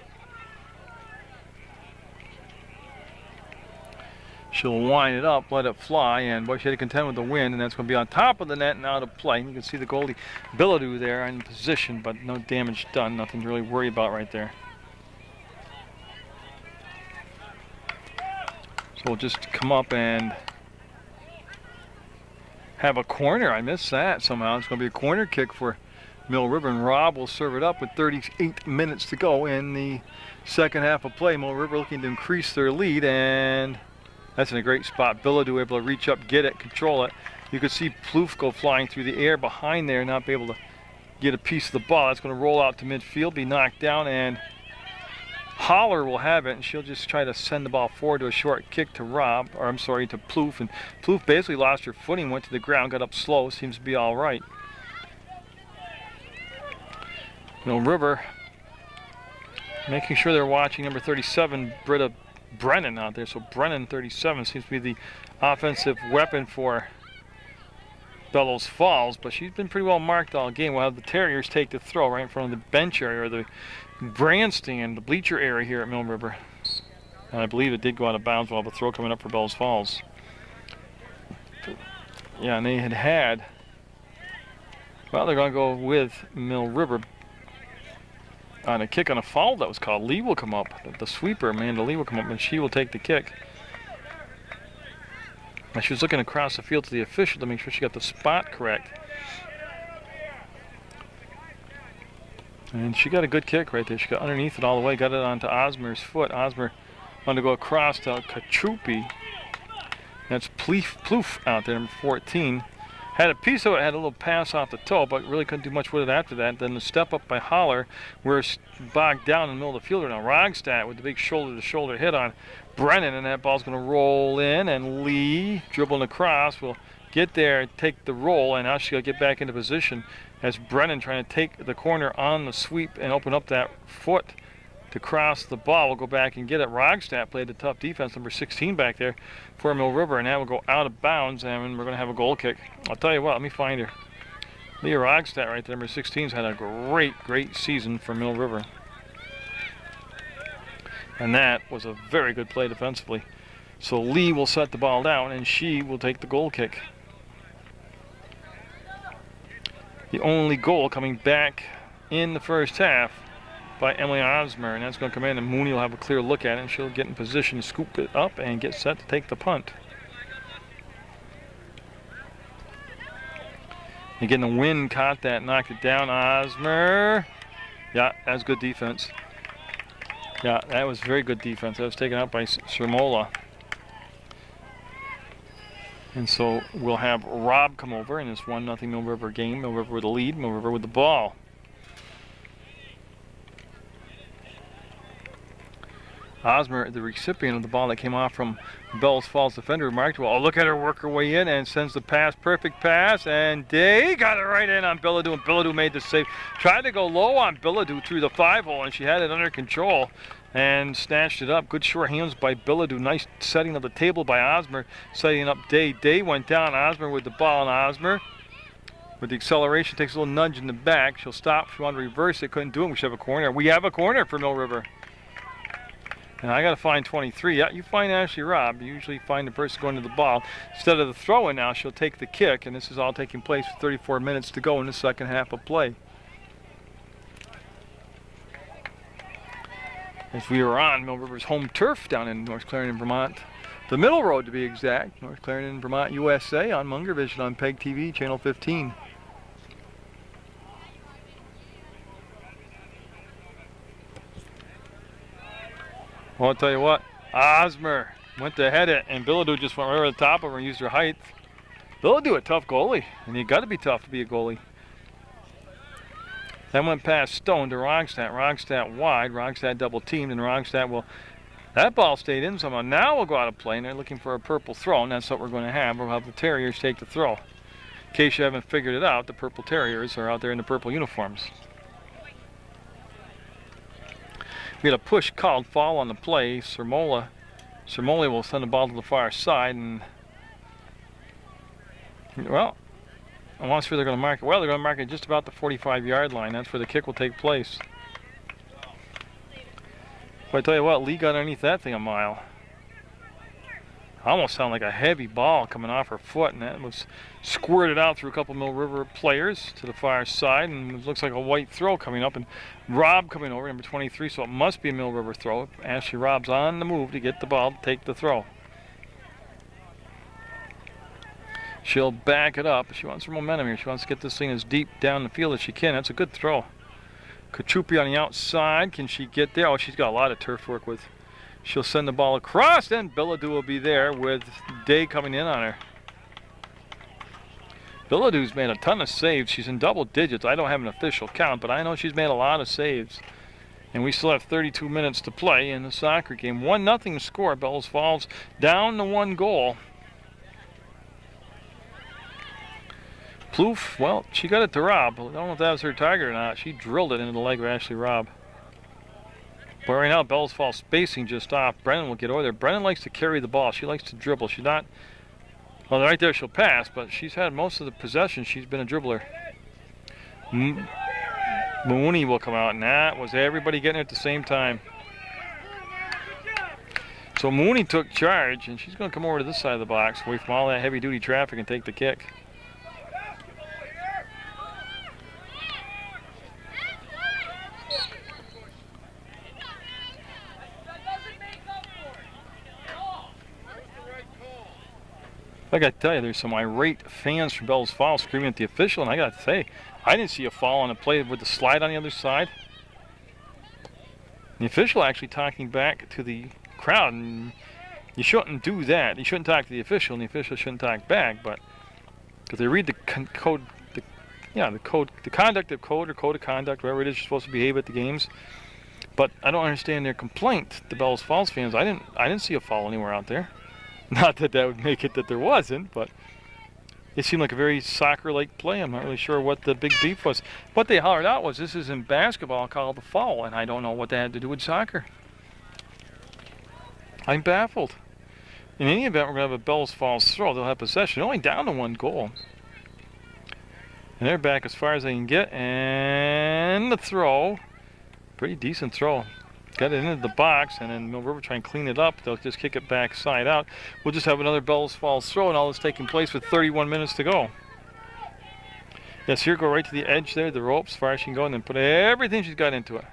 S1: She'll wind it up, let it fly, and boy, she had to contend with the wind, and that's going to be on top of the net and out of play. You can see the goalie Bellows there in position, but no damage done. Nothing to really worry about right there. So we'll just come up and have a corner. I missed that somehow. It's going to be a corner kick for Mill River, and Rob will serve it up with 38 minutes to go in the second half of play. Mill River looking to increase their lead, and that's in a great spot. Bellows able to reach up, get it, control it. You could see Plouffe go flying through the air behind there, not be able to get a piece of the ball. That's going to roll out to midfield, be knocked down, and Holler will have it, and she'll just try to send the ball forward to a short kick to to Plouffe, and Plouffe basically lost her footing, went to the ground, got up slow, seems to be all right. Mill River making sure they're watching number 37, Britta Brennan out there. So Brennan, 37, seems to be the offensive weapon for Bellows Falls, but she's been pretty well marked all game. We'll have the Terriers take the throw right in front of the bench area, or the grandstand, the bleacher area here at Mill River. And I believe it did go out of bounds. We'll have a throw coming up for Bellows Falls. Yeah, and they well, they're going to go with Mill River. on a kick on a foul that was called. Lee will come up. The sweeper, Amanda Lee, will come up, and she will take the kick. And she was looking across the field to the official to make sure she got the spot correct. And she got a good kick right there. She got underneath it all the way, got it onto Osmer's foot. Osmer wanted to go across to Kachupi. That's Plouffe out there, number 14. Had a piece of it, had a little pass off the toe, but really couldn't do much with it after that. Then the step up by Holler, where it's bogged down in the middle of the field right now. Rogstad with the big shoulder-to-shoulder hit on Brennan, and that ball's going to roll in, and Lee dribbling across will get there, take the roll, and now she's going to get back into position as Brennan trying to take the corner on the sweep and open up that foot to cross the ball. We'll go back and get it. Rogstad played the tough defense, number 16 back there for Mill River, and that will go out of bounds, and we're going to have a goal kick. I'll tell you what, let me find her. Leah Rogstad right there, number 16's had a great season for Mill River. And that was a very good play defensively. So Lee will set the ball down, and she will take the goal kick. The only goal coming back in the first half by Emily Osmer, and that's going to come in, and Mooney will have a clear look at it, and she'll get in position to scoop it up and get set to take the punt. Again, the wind caught that, knocked it down. Osmer. Yeah, that's good defense. Yeah, that was very good defense. That was taken out by Sermola. And so we'll have Rob come over in this 1-0 Mill River game. Mill River with the lead, Mill River with the ball. Osmer, the recipient of the ball that came off from Bellows Falls defender, remarked, well, look at her work her way in and sends the pass, perfect pass, and Day got it right in on Billadou, and Billadou made the save. Tried to go low on Billadou through the 5-hole, and she had it under control and snatched it up. Good short hands by Billadou. Nice setting of the table by Osmer, setting up Day. Day went down, Osmer with the ball, and Osmer with the acceleration takes a little nudge in the back. She'll stop. She wanted to reverse it, couldn't do it. We should have a corner. We have a corner for Mill River. And I got to find 23. Yeah, you find Ashley Robb. You usually find the person going to the ball. Instead of the throw-in now, she'll take the kick, and this is all taking place with 34 minutes to go in the second half of play. As we are on Mill River's home turf down in North Clarendon, Vermont. The middle road, to be exact. North Clarendon, Vermont, USA on Munger Vision on PEGTV, Channel 15. Well, I'll tell you what, Osmer went to head it, and Billadou just went right over the top of her and used her height. Billadou, a tough goalie, and you got to be tough to be a goalie. That went past Stone to Rogstad. Rogstad wide. Rogstad double teamed, and Rogstad will. That ball stayed in somehow. Now we'll go out of play, and they're looking for a purple throw, and that's what we're going to have. We'll have the Terriers take the throw. In case you haven't figured it out, the purple Terriers are out there in the purple uniforms. We had a push called, foul on the play. Sermola will send the ball to the far side, and well, I want to see where they're going to mark it. Well, they're going to mark it just about the 45-yard line. That's where the kick will take place. But I tell you what, Lee got underneath that thing a mile. Almost sounded like a heavy ball coming off her foot, and that was squirted out through a couple Mill River players to the far side, and it looks like a white throw coming up, and Rob coming over, number 23, so it must be a Mill River throw. Ashley Robb's on the move to get the ball, to take the throw. She'll back it up. She wants some momentum here. She wants to get this thing as deep down the field as she can. That's a good throw. Kachupi on the outside. Can she get there? Oh, she's got a lot of turf to work with. She'll send the ball across, and Billadou will be there with Day coming in on her. Billadou's made a ton of saves. She's in double digits. I don't have an official count, but I know she's made a lot of saves. And we still have 32 minutes to play in the soccer game. 1-0 score. Bellows Falls down to 1 goal. Plouffe, well, she got it to Robb. I don't know if that was her target or not. She drilled it into the leg of Ashley Robb. But right now, Bellows Falls spacing just off. Brennan will get over there. Brennan likes to carry the ball. She likes to dribble. She's not, well, right there she'll pass, but she's had most of the possession. She's been a dribbler. Mooney will come out, and that was everybody getting it at the same time. So Mooney took charge, and she's going to come over to this side of the box, away from all that heavy-duty traffic, and take the kick. I got to tell you, there's some irate fans from Bellows Falls screaming at the official, and I got to say, I didn't see a foul on a play with the slide on the other side. The official actually talking back to the crowd, and you shouldn't do that. You shouldn't talk to the official, and the official shouldn't talk back. But because they read the code, the conduct of code or code of conduct, whatever it is you're supposed to behave at the games. But I don't understand their complaint. The Bellows Falls fans, I didn't see a foul anywhere out there. Not that that would make it that there wasn't, but it seemed like a very soccer-like play. I'm not really sure what the big beef was. What they hollered out was, this is in basketball, called a foul, and I don't know what that had to do with soccer. I'm baffled. In any event, we're going to have a Bellows Falls throw. They'll have possession. Only down to 1 goal. And they're back as far as they can get. And the throw. Pretty decent throw. Got it into the box, and then Mill River try and clean it up. They'll just kick it back side out. We'll just have another Bellows Falls throw, and all this taking place with 31 minutes to go. Yes, here, go right to the edge there, the ropes, as far as she can go, and then put everything she's got into it.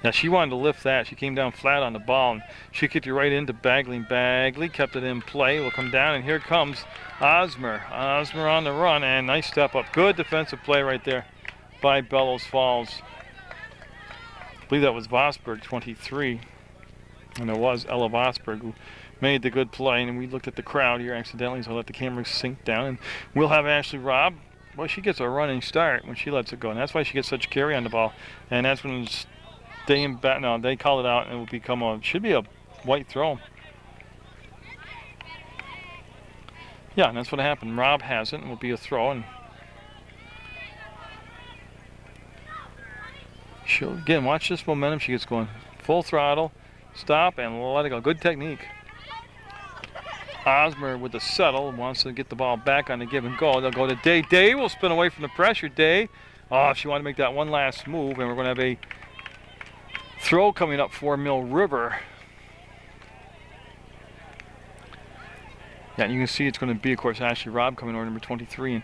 S1: Now, she wanted to lift that. She came down flat on the ball, and she kicked it right into Bagley, and Bagley kept it in play. Will come down, and here comes Osmer. Osmer on the run, and nice step up. Good defensive play right there by Bellows Falls. I believe that was Vosberg, 23. And it was Ella Vosberg who made the good play. And we looked at the crowd here accidentally, so I let the camera sink down. And we'll have Ashley Robb. Well, she gets a running start when she lets it go. And that's why she gets such carry on the ball. And that's when they call it out, and it will become should be a white throw. Yeah, and that's what happened. Robb has it, and it will be a throw. And she'll, again, watch this momentum. She gets going full throttle, stop, and let it go. Good technique. Osmer with the settle, wants to get the ball back on the give and go. They'll go to Day. Day will spin away from the pressure. Day, she wanted to make that one last move, and we're going to have a throw coming up for Mill River. Yeah, you can see it's going to be, of course, Ashley Robb coming over, number 23,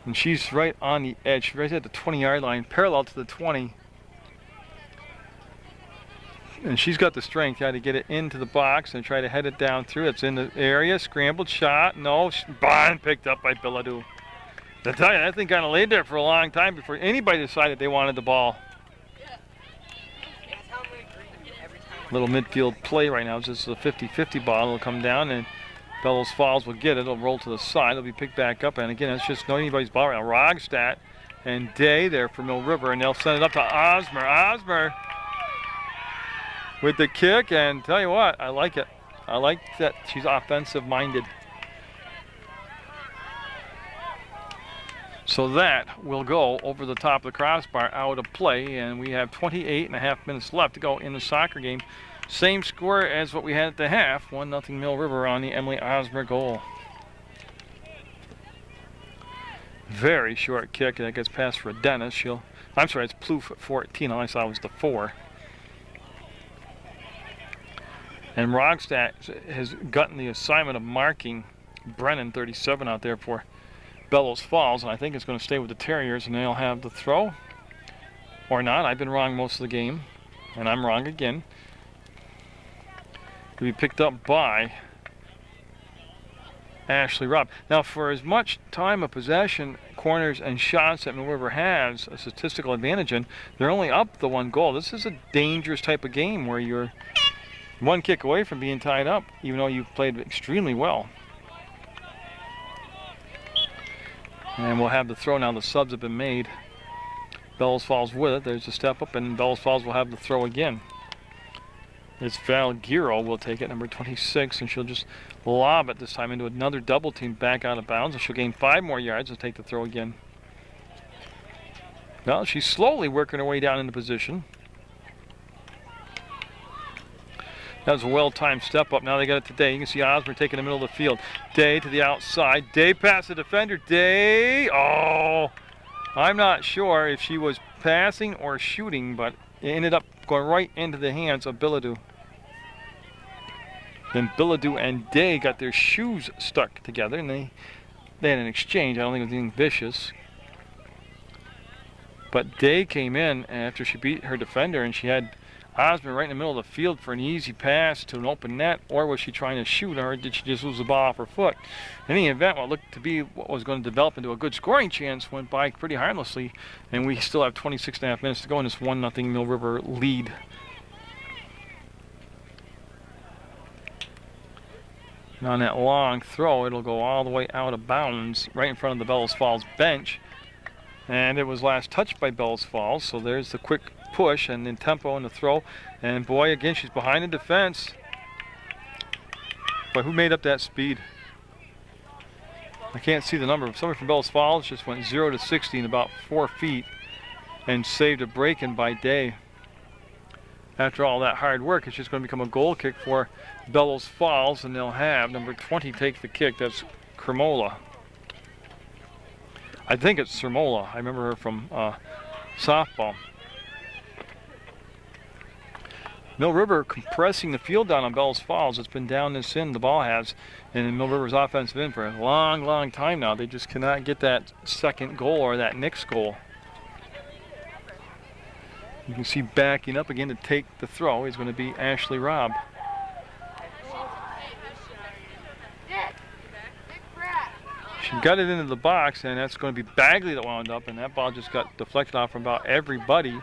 S1: and she's right on the edge. She's right at the 20-yard line, parallel to the 20. And she's got the strength to get it into the box and try to head it down through. It's in the area, scrambled shot. No, picked up by Bellows. I tell you, that thing kind of laid there for a long time before anybody decided they wanted the ball. Little midfield play right now. It's just a 50-50 ball. It'll come down, and Bellows Falls will get it. It'll roll to the side. It'll be picked back up. And again, it's just not anybody's ball right now. Rogstad and Day there for Mill River, and they'll send it up to Osmer. Osmer with the kick, and tell you what, I like it. I like that she's offensive-minded. So that will go over the top of the crossbar, out of play, and we have 28.5 minutes left to go in the soccer game. Same score as what we had at the half, 1-0 Mill River on the Emily Osmer goal. Very short kick, and that gets passed for Dennis. I'm sorry, it's Plouffe at 14. All I saw was the 4. And Rogstad has gotten the assignment of marking Brennan, 37, out there for Bellows Falls, and I think it's going to stay with the Terriers, and they'll have the throw. Or not. I've been wrong most of the game, and I'm wrong again. To be picked up by Ashley Robb. Now, for as much time of possession, corners, and shots that Mill River has a statistical advantage in, they're only up the 1 goal. This is a dangerous type of game where you're 1 kick away from being tied up, even though you've played extremely well. And we'll have the throw now. The subs have been made. Bellows Falls with it. There's a step up, and Bellows Falls will have the throw again. It's Val Giro will take it, number 26, and she'll just lob it this time into another double team back out of bounds, and she'll gain 5 more yards and take the throw again. Well, she's slowly working her way down into position. That was a well-timed step up. Now they got it to Day. You can see Osmer taking the middle of the field. Day to the outside. Day past the defender. Day. Oh, I'm not sure if she was passing or shooting, but it ended up going right into the hands of Bellows. Then Bellows and Day got their shoes stuck together, and they had an exchange. I don't think it was anything vicious. But Day came in after she beat her defender, and she had Osmond right in the middle of the field for an easy pass to an open net, or was she trying to shoot, or did she just lose the ball off her foot? In any event, what looked to be what was going to develop into a good scoring chance went by pretty harmlessly, and we still have 26.5 minutes to go in this 1-0 Mill River lead. And on that long throw, it'll go all the way out of bounds right in front of the Bellows Falls bench. And it was last touched by Bellows Falls, so there's the quick push and then tempo in the throw. And boy, again, she's behind the defense. But who made up that speed? I can't see the number. Somebody from Bellows Falls just went 0 to 60 in about 4 feet and saved a break-in by Day. After all that hard work, it's just going to become a goal kick for Bellows Falls, and they'll have number 20 take the kick. That's Cremola. I think it's Sermola. I remember her from softball. Mill River compressing the field down on Bellows Falls. It's been down this end, the ball has, in Mill River's offensive end for a long, long time now. They just cannot get that second goal or that next goal. You can see backing up again to take the throw is going to be Ashley Robb. She got it into the box, and that's going to be Bagley that wound up, and that ball just got deflected off from about everybody.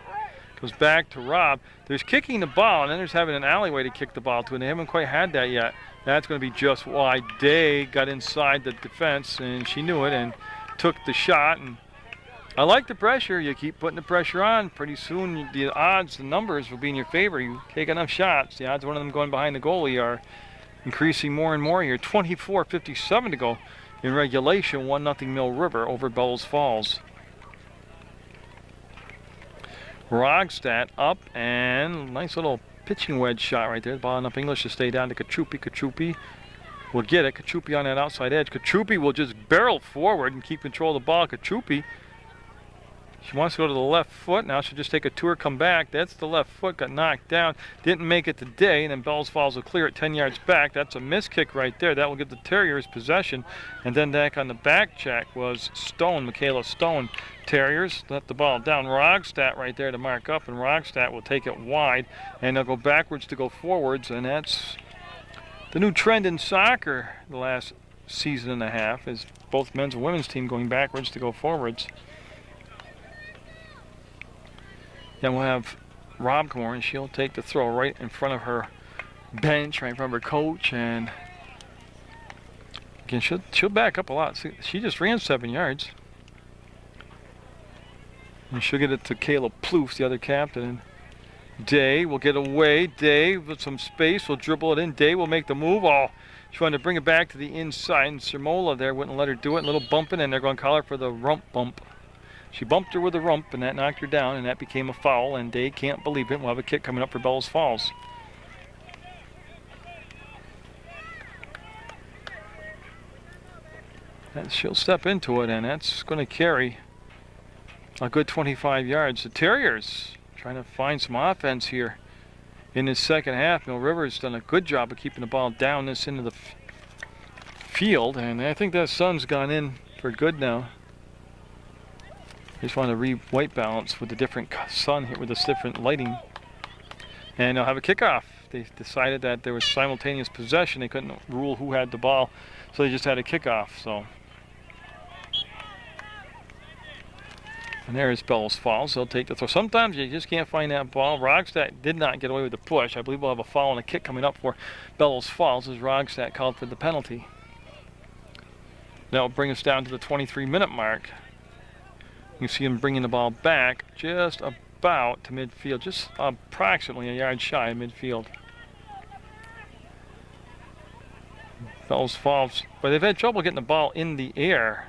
S1: Goes back to Robb. There's kicking the ball, and then there's having an alleyway to kick the ball to, and they haven't quite had that yet. That's going to be just wide. Day got inside the defense, and she knew it and took the shot. And I like the pressure. You keep putting the pressure on. Pretty soon the odds, the numbers will be in your favor. You take enough shots. The odds of one of them going behind the goalie are increasing more and more here. 24:57 to go in regulation. 1-0 Mill River over Bellows Falls. Rogstad up, and nice little pitching wedge shot right there. The ball enough English to stay down to Kachupi. Kachupi will get it. Kachupi on that outside edge. Kachupi will just barrel forward and keep control of the ball. Kachupi, she wants to go to the left foot. Now she'll just take a tour, come back. That's the left foot, got knocked down. Didn't make it today, and then Bellows Falls will clear it 10 yards back. That's a miss kick right there. That will give the Terriers possession. And then back on the back check was Stone, Michaela Stone. Terriers let the ball down. Rogstad right there to mark up, and Rogstad will take it wide, and they'll go backwards to go forwards, and that's the new trend in soccer the last season and a half, is both men's and women's team going backwards to go forwards. Then we'll have Rob come over, and she'll take the throw right in front of her bench, right in front of her coach, and again, she'll back up a lot. See, she just ran 7 yards. And she'll get it to Caleb Plouffe, the other captain. Day will get away. Day with some space will dribble it in. Day will make the move. Oh, she wanted to bring it back to the inside, and Sermola there wouldn't let her do it. A little bumping, and they're going to call her for the rump bump. She bumped her with a rump, and that knocked her down, and that became a foul, and Day can't believe it. We'll have a kick coming up for Bellows Falls. And she'll step into it, and that's going to carry a good 25 yards. The Terriers trying to find some offense here in this second half. Mill River's done a good job of keeping the ball down this into the field, and I think that sun's gone in for good now. Just want to white balance with the different sun here, with this different lighting. And they'll have a kickoff. They decided that there was simultaneous possession. They couldn't rule who had the ball, so they just had a kickoff. So. And there is Bellows Falls. They'll take the throw. Sometimes you just can't find that ball. Rogstad did not get away with the push. I believe we'll have a foul and a kick coming up for Bellows Falls as Rogstad called for the penalty. That will bring us down to the 23-minute mark. You can see him bringing the ball back just about to midfield, just approximately a yard shy of midfield. Bellows Falls, but they've had trouble getting the ball in the air.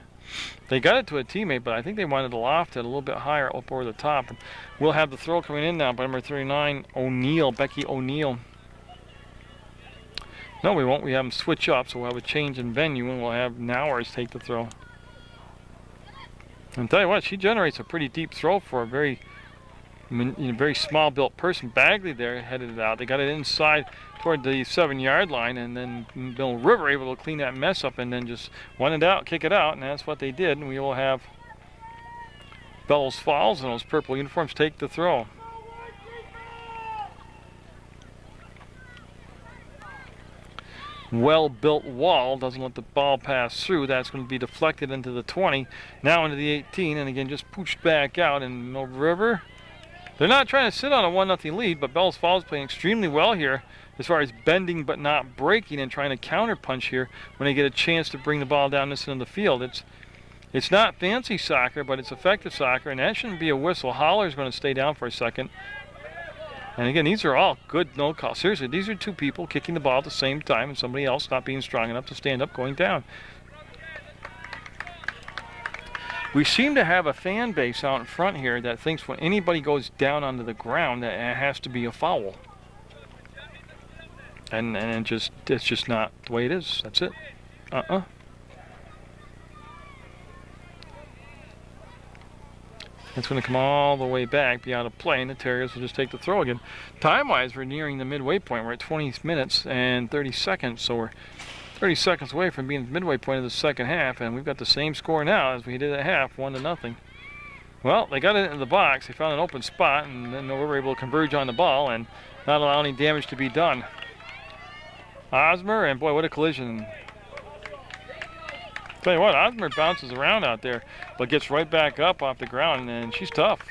S1: They got it to a teammate, but I think they wanted to loft it a little bit higher up over the top. And we'll have the throw coming in now by number 39, O'Neill, Becky O'Neill. No, we won't. We have them switch up, so we'll have a change in venue, and we'll have Nowers take the throw. And tell you what, she generates a pretty deep throw for a very small-built person. Bagley there headed it out. They got it inside toward the 7-yard line, and then Mill River able to clean that mess up and then just want it out, kick it out, and that's what they did. And we will have Bellows Falls in those purple uniforms take the throw. Well-built wall doesn't let the ball pass through. That's going to be deflected into the 20, now into the 18, and again just pushed back out. And Mill River, they're not trying to sit on a 1-0 lead, but Bellows Falls playing extremely well here as far as bending but not breaking and trying to counterpunch here when they get a chance to bring the ball down this end of the field. It's not fancy soccer, but it's effective soccer, and that shouldn't be a whistle. Holler's going to stay down for a second. And again, these are all good no call. Seriously, these are two people kicking the ball at the same time and somebody else not being strong enough to stand up going down. We seem to have a fan base out in front here that thinks when anybody goes down onto the ground that it has to be a foul. And it's just not the way it is. That's it. It's going to come all the way back, be out of play, and the Terriers will just take the throw again. Time-wise, we're nearing the midway point. We're at 20 minutes and 30 seconds, so we're 30 seconds away from being the midway point of the second half, and we've got the same score now as we did at half, 1-0. Well, they got it into the box. They found an open spot, and then we were able to converge on the ball and not allow any damage to be done. Osmer, and boy, what a collision. Tell you what, Osmer bounces around out there, but gets right back up off the ground, and she's tough.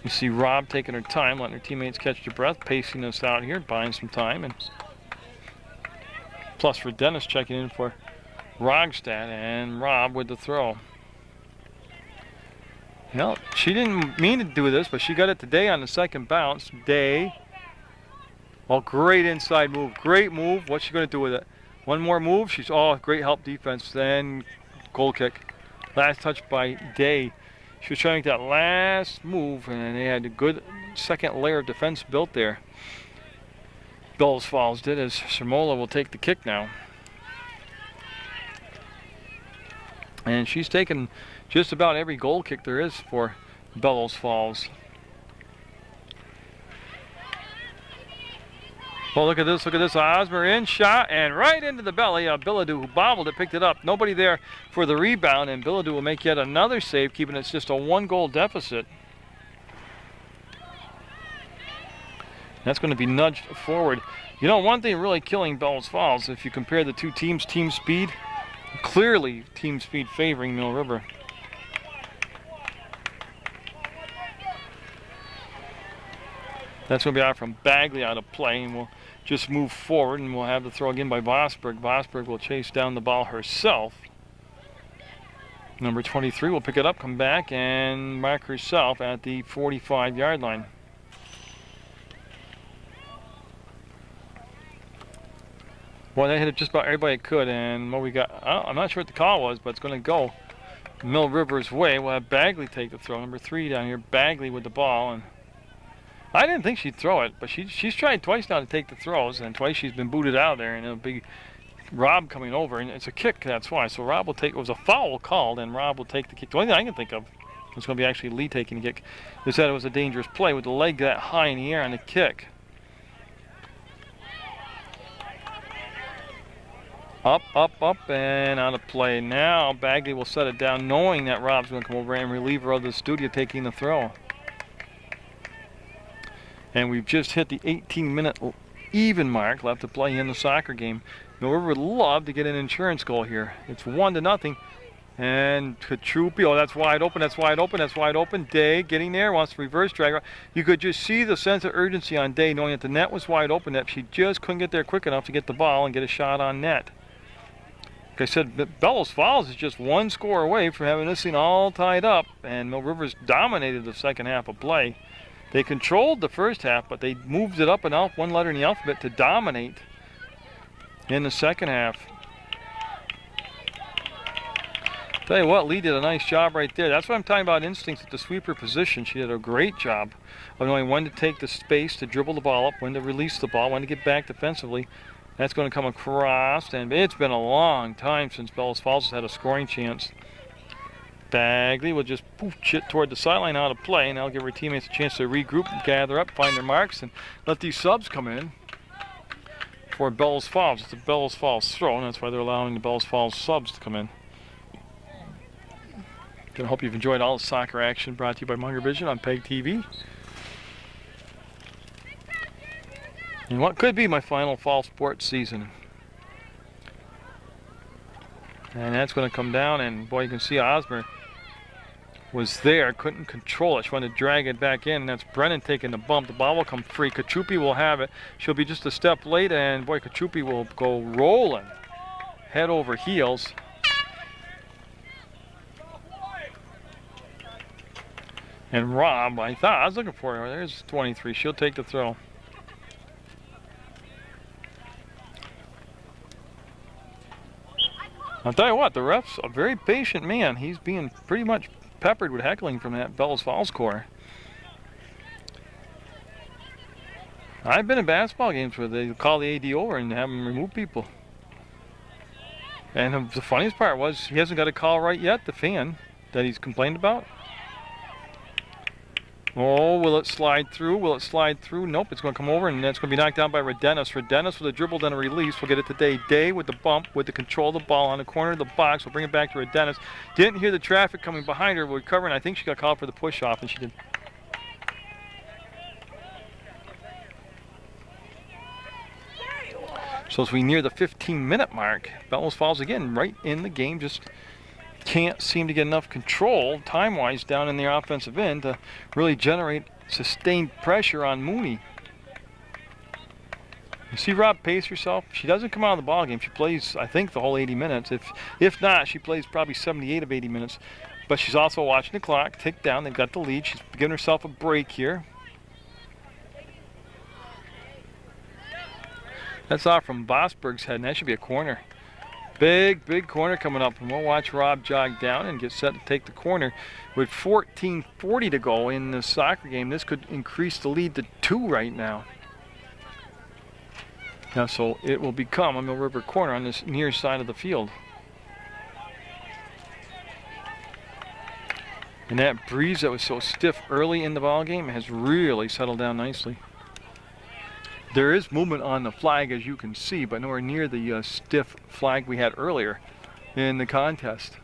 S1: You see Rob taking her time, letting her teammates catch their breath, pacing us out here, buying some time. And plus for Dennis checking in for Rogstad, and Rob with the throw. No, she didn't mean to do this, but she got it today on the second bounce. Day. Well, great inside move. Great move. What's she going to do with it? One more move. She's great help defense. Then goal kick. Last touch by Day. She was trying to make that last move, and they had a good second layer of defense built there. Bellows Falls did, as Sermola will take the kick now. And she's taken just about every goal kick there is for Bellows Falls. Well, look at this, Osmer in, shot, and right into the belly of Billadou, who bobbled it, picked it up. Nobody there for the rebound, and Billadou will make yet another save, keeping it just a 1-goal deficit. That's going to be nudged forward. You know, one thing really killing Bellows Falls, if you compare the two teams' team speed, clearly team speed favoring Mill River. That's going to be out from Bagley out of play, and we'll just move forward, and we'll have the throw again by Vosberg. Vosberg will chase down the ball herself. Number 23 will pick it up, come back, and mark herself at the 45-yard line. Well, they hit it just about everybody could, and what we got, I'm not sure what the call was, but it's going to go Mill River's way. We'll have Bagley take the throw. Number 3 down here, Bagley with the ball, and I didn't think she'd throw it, but she's tried twice now to take the throws, and twice she's been booted out of there, and it'll be Rob coming over, and it's a kick, that's why. So Rob will take, it was a foul called, and Rob will take the kick. The only thing I can think of is going to be actually Lee taking the kick. They said it was a dangerous play with the leg that high in the air on the kick. Up, and out of play. Now Bagley will set it down, knowing that Rob's going to come over and relieve her of the studio taking the throw. And we've just hit the 18-minute even mark left to play in the soccer game. Mill River would love to get an insurance goal here. It's 1-0. And Katrupi, that's wide open. Day getting there, wants to reverse drag. You could just see the sense of urgency on Day, knowing that the net was wide open, that she just couldn't get there quick enough to get the ball and get a shot on net. Like I said, Bellows Falls is just one score away from having this thing all tied up, and Mill River's dominated the second half of play. They controlled the first half, but they moved it up and out one letter in the alphabet to dominate in the second half. Tell you what, Lee did a nice job right there. That's what I'm talking about, instincts at the sweeper position. She did a great job of knowing when to take the space to dribble the ball up, when to release the ball, when to get back defensively. That's going to come across, and it's been a long time since Bellows Falls has had a scoring chance. Bagley will just pooch it toward the sideline out of play, and that'll give her teammates a chance to regroup and gather up, find their marks, and let these subs come in for Bellows Falls. It's a Bellows Falls throw, and that's why they're allowing the Bellows Falls subs to come in. I hope you've enjoyed all the soccer action brought to you by Munger Vision on PEGTV. And what could be my final fall sports season. And that's going to come down, and boy, you can see Osmer was there, couldn't control it. She wanted to drag it back in, and that's Brennan taking the bump. The ball will come free. Kachupi will have it. She'll be just a step late, and boy, Kachupi will go rolling, head over heels. And Rob, I was looking for her. There's 23. She'll take the throw. I'll tell you what, the ref's a very patient man. He's being pretty much peppered with heckling from that Bellows Falls core. I've been in basketball games where they call the AD over and have him remove people. And the funniest part was he hasn't got a call right yet, the fan that he's complained about. Oh, will it slide through? Will it slide through? Nope, it's going to come over, and that's going to be knocked down by Redenis. Redenis with a dribble, then a release. We'll get it today. Day with the bump, with the control of the ball on the corner of the box. We'll bring it back to Redenis. Didn't hear the traffic coming behind her. We're covering. I think she got called for the push-off, and she did. So as we near the 15-minute mark, Bellows Falls again right in the game, just can't seem to get enough control time-wise down in their offensive end to really generate sustained pressure on Mooney. You see Rob pace herself. She doesn't come out of the ball game. She plays, I think, the whole 80 minutes. If not, she plays probably 78 of 80 minutes. But she's also watching the clock tick down. They've got the lead. She's giving herself a break here. That's off from Bosberg's head, and that should be a corner. Big corner coming up, and we'll watch Rob jog down and get set to take the corner. With 14:40 to go in the soccer game, this could increase the lead to 2 right now. Now, so it will become a Mill River corner on this near side of the field. And that breeze that was so stiff early in the ball game has really settled down nicely. There is movement on the flag, as you can see, but nowhere near the stiff flag we had earlier in the contest.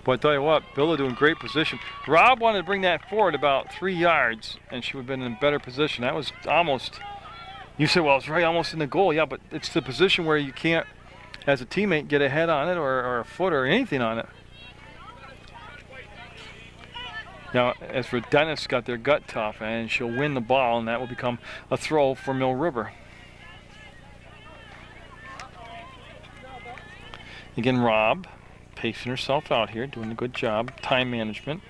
S1: But I tell you what, Bellows in great position. Rob wanted to bring that forward about 3 yards, and she would have been in a better position. That was almost, you said, well, it's right almost in the goal. Yeah, but it's the position where you can't, as a teammate, get a head on it or a foot or anything on it. Now, as for Dennis, got their gut tough, and she'll win the ball, and that will become a throw for Mill River. Again, Rob pacing herself out here, doing a good job, time management.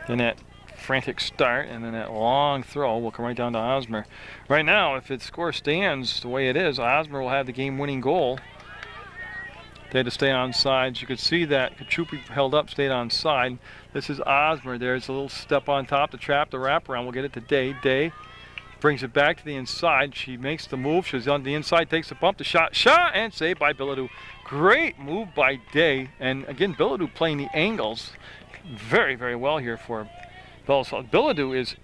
S1: Then that frantic start, and then that long throw will come right down to Osmer. Right now, if the score stands the way it is, Osmer will have the game-winning goal. They had to stay on sides. You could see that Kachupi held up, stayed on side. This is Osmer. There's a little step on top, the trap, the wraparound. We'll get it to Day. Day brings it back to the inside. She makes the move. She's on the inside, takes the bump, the shot, and saved by Bellows. Great move by Day. And again, Bellows playing the angles very, very well here for Bellows Falls. Bellows is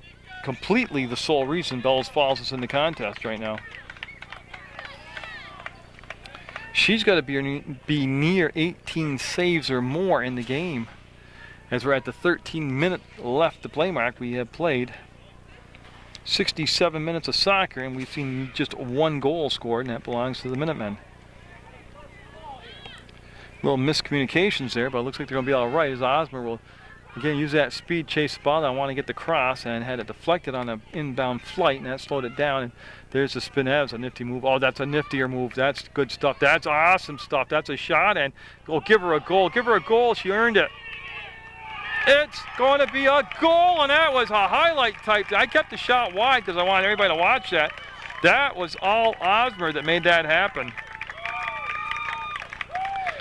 S1: completely the sole reason Bellows Falls is in the contest right now. She's got to be near 18 saves or more in the game. As we're at the 13-minute left to play mark, we have played 67 minutes of soccer, and we've seen just 1 goal scored, and that belongs to the Minutemen. Little miscommunications there, but it looks like they're going to be all right, as Osmer will, again, use that speed, chase the ball. I want to get the cross, and had it deflected on an inbound flight, and that slowed it down. And there's the spin. That's a nifty move. Oh, that's a niftier move. That's good stuff. That's awesome stuff. That's a shot, and oh, give her a goal. Give her a goal. She earned it. It's going to be a goal, and that was a highlight type. I kept the shot wide because I wanted everybody to watch that. That was all Osmer that made that happen.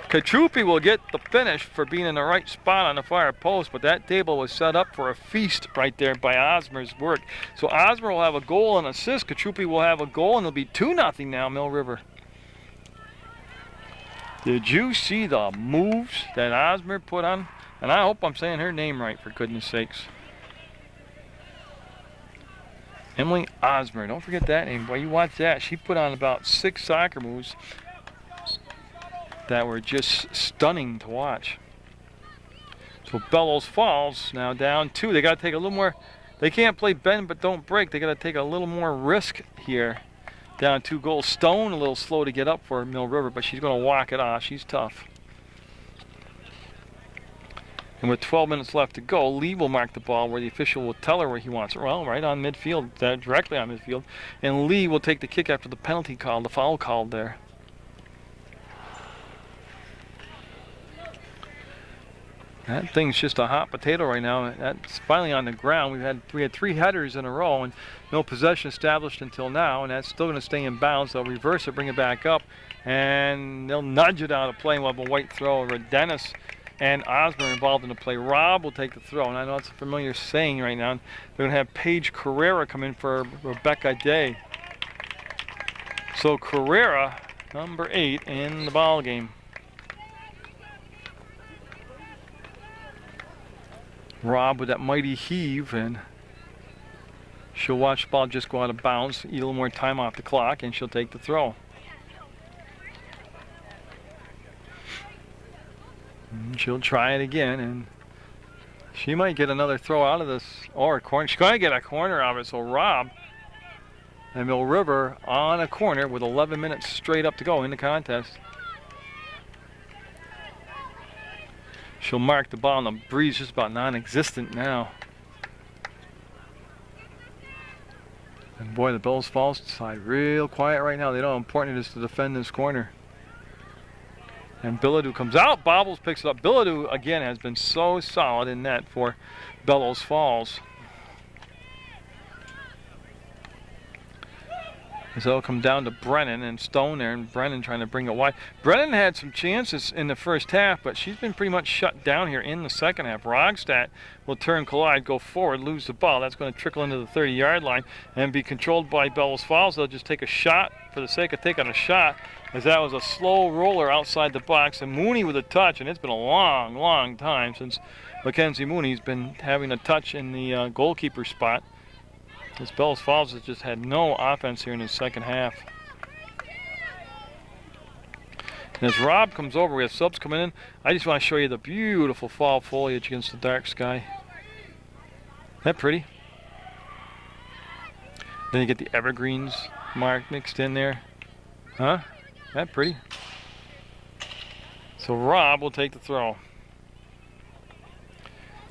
S1: Kachupi will get the finish for being in the right spot on the far post, but that table was set up for a feast right there by Osmer's work. So Osmer will have a goal and assist. Kachupi will have a goal, and it'll be 2-0 now, Mill River. Did you see the moves that Osmer put on? And I hope I'm saying her name right, for goodness sakes. Emily Osmer. Don't forget that name. Boy, you watch that. She put on about 6 soccer moves. that were just stunning to watch. So Bellows Falls now down 2. They got to take a little more. They can't play bend but don't break. They got to take a little more risk here. Down 2 goals. Stone a little slow to get up for Mill River, but she's going to walk it off. She's tough. And with 12 minutes left to go, Lee will mark the ball where the official will tell her where he wants it. Well, right on midfield, directly on midfield. And Lee will take the kick after the penalty call, the foul called there. That thing's just a hot potato right now. That's finally on the ground. We had 3 headers in a row and no possession established until now, and that's still going to stay in bounds. They'll reverse it, bring it back up, and they'll nudge it out of play. We'll have a white throw. Dennis and Osborne involved in the play. Rob will take the throw, and I know it's a familiar saying right now. They're going to have Paige Carrera come in for Rebecca Day. So Carrera, number 8, in the ball game. Rob with that mighty heave, and she'll watch the ball just go out of bounds, eat a little more time off the clock, and she'll take the throw. And she'll try it again, and she might get another throw out of this, or a corner. She's going to get a corner out of it. So Rob and Mill River on a corner with 11 minutes straight up to go in the contest. She'll mark the ball, and the breeze just about non-existent now. And boy, the Bellows Falls side real quiet right now. They know how important it is to defend this corner. And Billadou comes out. Bobbles picks it up. Billadou, again, has been so solid in net for Bellows Falls. So it'll come down to Brennan and Stone there, and Brennan trying to bring it wide. Brennan had some chances in the first half, but she's been pretty much shut down here in the second half. Rogstad will turn collide, go forward, lose the ball. That's going to trickle into the 30-yard line and be controlled by Bellows Falls. They'll just take a shot for the sake of taking a shot, as that was a slow roller outside the box. And Mooney with a touch, and it's been a long, long time since Mackenzie Mooney's been having a touch in the goalkeeper spot. This Bellows Falls has just had no offense here in the second half. And as Rob comes over, we have subs coming in. I just want to show you the beautiful fall foliage against the dark sky. Isn't that pretty? Then you get the evergreens mixed in there. Huh? Isn't that pretty? So Rob will take the throw.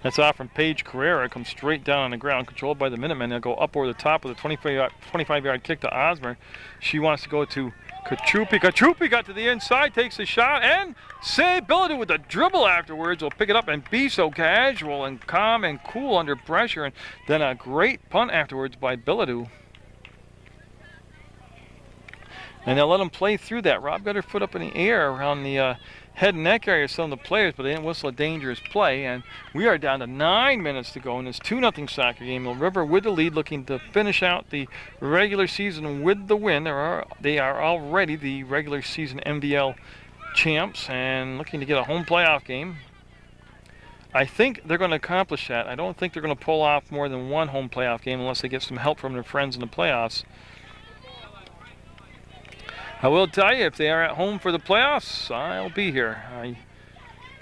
S1: That's off from Paige Carrera. Comes straight down on the ground, controlled by the Minutemen. They'll go up over the top with a 25-yard kick to Osmer. She wants to go to Kachupi. Kachupi got to the inside, takes a shot, and say Billadou with a dribble afterwards. Will pick it up and be so casual and calm and cool under pressure. And then a great punt afterwards by Billadou. And they'll let them play through that. Rob got her foot up in the air around the head and neck area of some of the players, but they didn't whistle a dangerous play. And we are down to 9 minutes to go in this 2-0 soccer game. Mill River with the lead, looking to finish out the regular season with the win. They are already the regular season MVL champs and looking to get a home playoff game. I think they're going to accomplish that. I don't think they're going to pull off more than one home playoff game unless they get some help from their friends in the playoffs. I will tell you, if they are at home for the playoffs, I'll be here. I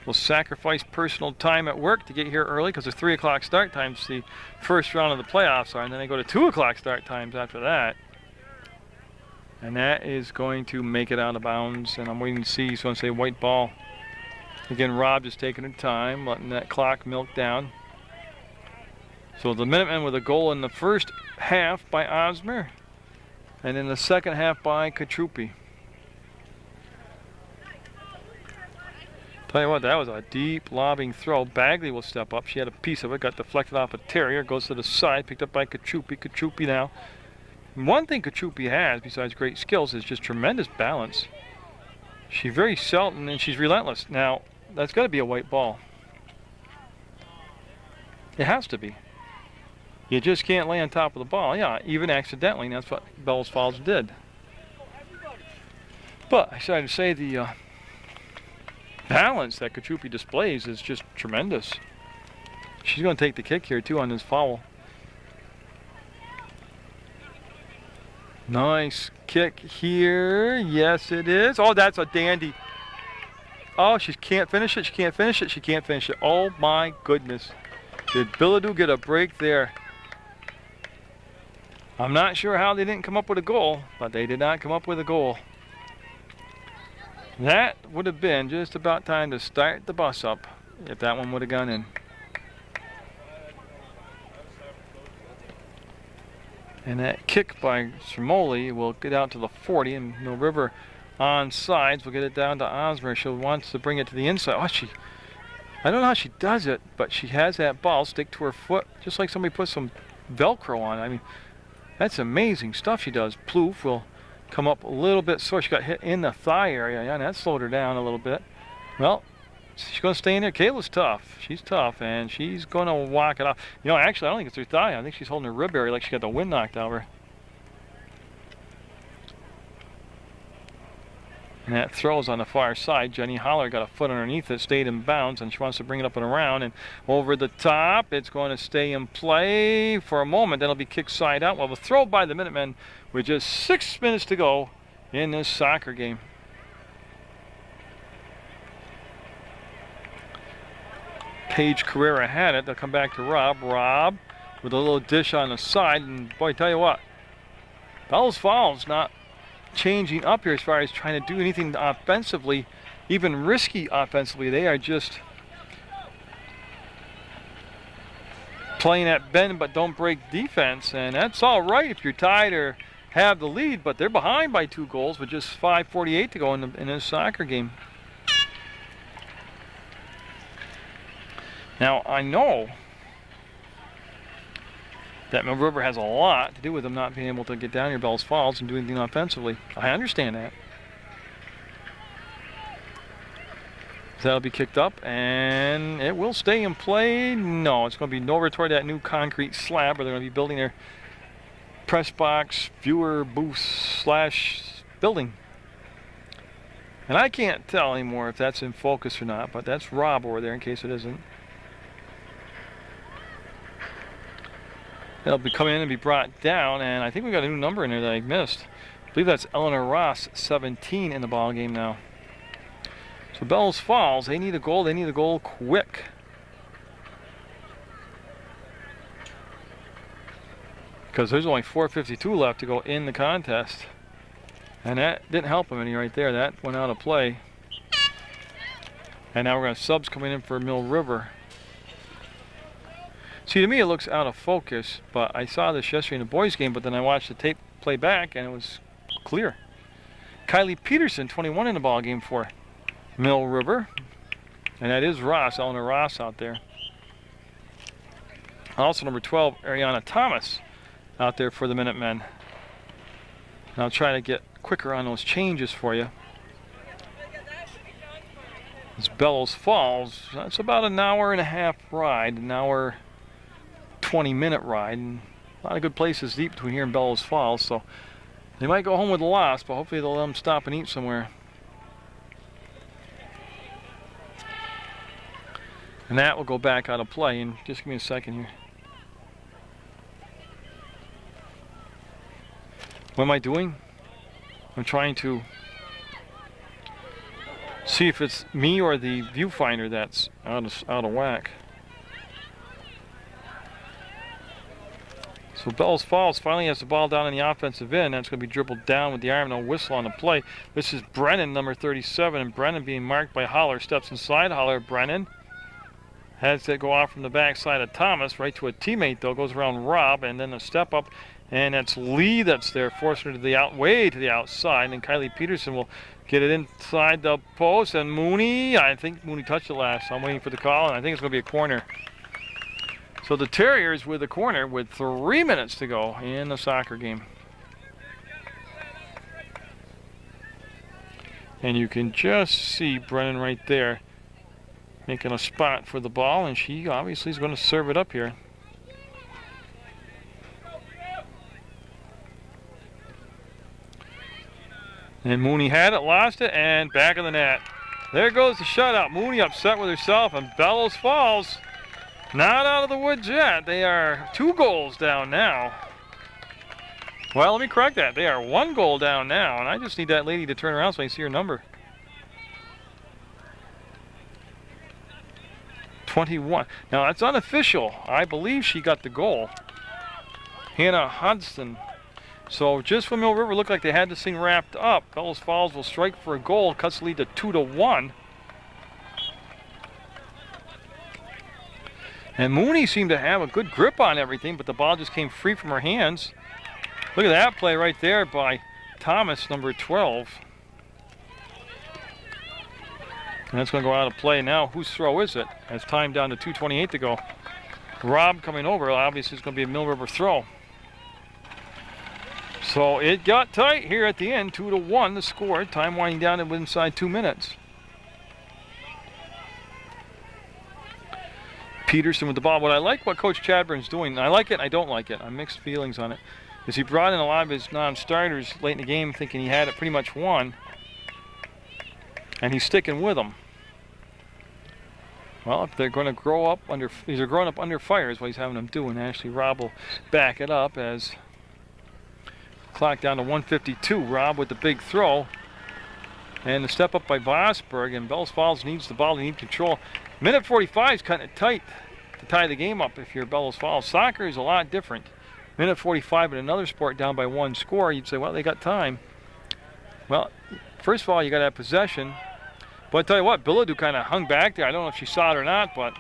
S1: will sacrifice personal time at work to get here early because the 3 o'clock start times the first round of the playoffs are, and then they go to 2 o'clock start times after that. And that is going to make it out of bounds, and I'm waiting to see. So I'm going to say white ball. Again, Rob just taking her time, letting that clock milk down. So the Minutemen with a goal in the first half by Osmer. And in the second half by Kachupi. Tell you what, that was a deep lobbing throw. Bagley will step up. She had a piece of it, got deflected off a Terrier, goes to the side, picked up by Kachupi. Kachupi now. And one thing Kachupi has, besides great skills, is just tremendous balance. She's very seldom, and she's relentless. Now, that's got to be a white ball. It has to be. You just can't lay on top of the ball. Yeah, even accidentally. That's what Bellows Falls did. But I started to say the balance that Kachupi displays is just tremendous. She's going to take the kick here, too, on this foul. Nice kick here. Yes, it is. Oh, that's a dandy. Oh, she can't finish it. She can't finish it. She can't finish it. Oh, my goodness. Did Bellows get a break there? I'm not sure how they didn't come up with a goal, but they did not come up with a goal. That would have been just about time to start the bus up if that one would have gone in. And that kick by Tremoli will get out to the 40, and Mill River on sides will get it down to Osmer. She wants to bring it to the inside. Oh, I don't know how she does it, but she has that ball stick to her foot, just like somebody put some Velcro on. I mean, that's amazing stuff she does. Plouffe will come up a little bit sore. She got hit in the thigh area, and that slowed her down a little bit. Well, she's going to stay in there. Kayla's tough. She's tough, and she's going to walk it off. You know, actually, I don't think it's her thigh. I think she's holding her rib area like she got the wind knocked out of her. And that throws on the far side. Jenny Holler got a foot underneath it, stayed in bounds, and she wants to bring it up and around. And over the top, it's going to stay in play for a moment. Then it'll be kicked side out. Well, the throw by the Minutemen with just 6 minutes to go in this soccer game. Paige Carrera had it. They'll come back to Rob. Rob with a little dish on the side. And boy, tell you what, Bellows Falls not changing up here as far as trying to do anything offensively, even risky offensively. They are just playing at bend but don't break defense, and that's all right if you're tied or have the lead, but they're behind by 2 goals with just 5:48 to go in this soccer game. Now, I know that Mill River has a lot to do with them not being able to get down here Bellows Falls and do anything offensively. I understand that. So that'll be kicked up, and it will stay in play. No, it's going to be over toward that new concrete slab where they're going to be building their press box, viewer booth / building. And I can't tell anymore if that's in focus or not, but that's Rob over there in case it isn't. It'll be coming in and be brought down, and I think we got a new number in there that I missed. I believe that's Eleanor Ross, 17 in the ball game now. So Bellows Falls, they need a goal. They need a goal quick. Because there's only 4:52 left to go in the contest. And that didn't help them any right there. That went out of play. And now we're going to have subs coming in for Mill River. See, to me it looks out of focus, but I saw this yesterday in the boys' game, but then I watched the tape play back and it was clear. Kylie Peterson, 21 in the ball game for Mill River. And that is Ross, Eleanor Ross out there. Also number 12, Ariana Thomas out there for the Minutemen. And I'll try to get quicker on those changes for you. It's Bellows Falls. That's about an hour and a half ride, an hour 20-minute ride, and a lot of good places deep between here and Bellows Falls, so they might go home with a loss, but hopefully they'll let them stop and eat somewhere. And that will go back out of play, and just give me a second here. What am I doing? I'm trying to see if it's me or the viewfinder that's out of whack. So Bellows Falls finally has the ball down in the offensive end. That's going to be dribbled down with the arm, no whistle on the play. This is Brennan, number 37, and Brennan being marked by Holler. Steps inside, Holler, Brennan. Has it go off from the backside of Thomas, right to a teammate though, goes around Rob, and then a step up, and that's Lee that's there, forcing her to the way to the outside, and Kylie Peterson will get it inside the post, and Mooney, I think Mooney touched it last, so I'm waiting for the call, and I think it's going to be a corner. So the Terriers with a corner with 3 minutes to go in the soccer game. And you can just see Brennan right there making a spot for the ball, and she obviously is going to serve it up here. And Mooney had it, lost it, and back of the net. There goes the shutout. Mooney upset with herself, and Bellows Falls not out of the woods yet. They are 2 goals down now. Well, let me correct that. They are 1 goal down now, and I just need that lady to turn around so I can see her number. 21. Now, that's unofficial. I believe she got the goal. Hannah Hudson. So just when Mill River looked like they had this thing wrapped up, Bellows Falls will strike for a goal, cuts the lead to 2-1. And Mooney seemed to have a good grip on everything, but the ball just came free from her hands. Look at that play right there by Thomas, number 12. And that's going to go out of play now. Whose throw is it? As time down to 2:28 to go. Rob coming over. Obviously, it's going to be a Mill River throw. So it got tight here at the end. 2-1 the score. Time winding down to inside 2 minutes. Peterson with the ball. What I like what Coach Chadburn's doing, I like it and I don't like it. I'm mixed feelings on it. Is he brought in a lot of his non-starters late in the game thinking he had it pretty much won. And he's sticking with them. Well, if they're going to grow up under, these are growing up under fire is what he's having them do. And actually Rob will back it up as clock down to 1:52. Rob with the big throw. And the step up by Vosberg, and Bellows Falls needs the ball, they need control. Minute 45 is kind of tight to tie the game up if you're Bellows Falls. Soccer is a lot different. Minute 45 in another sport down by 1 score, you'd say, well, they got time. Well, first of all, you got to have possession. But I tell you what, Billadu kind of hung back there. I don't know if she saw it or not, but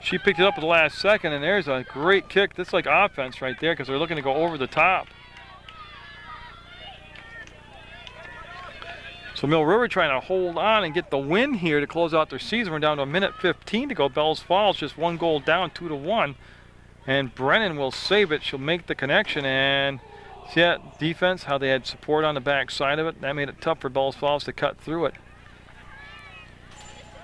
S1: she picked it up at the last second, and there's a great kick. That's like offense right there because they're looking to go over the top. So Mill River trying to hold on and get the win here to close out their season. We're down to a minute 15 to go. Bellows Falls just 1 goal down, 2-1. And Brennan will save it. She'll make the connection. And see that defense, how they had support on the back side of it. That made it tough for Bellows Falls to cut through it.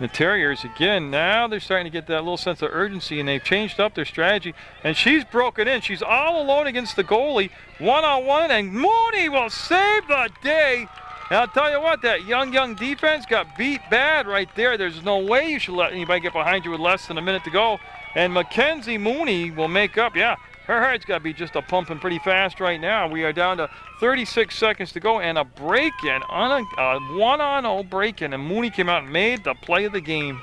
S1: The Terriers, again, now they're starting to get that little sense of urgency, and they've changed up their strategy. And she's broken in. She's all alone against the goalie, one-on-one, and Mooney will save the day. And I'll tell you what, that young defense got beat bad right there. There's no way you should let anybody get behind you with less than a minute to go. And Mackenzie Mooney will make up. Yeah, her heart's got to be just pumping pretty fast right now. We are down to 36 seconds to go and a break-in, a 1-on-0 break-in. And Mooney came out and made the play of the game.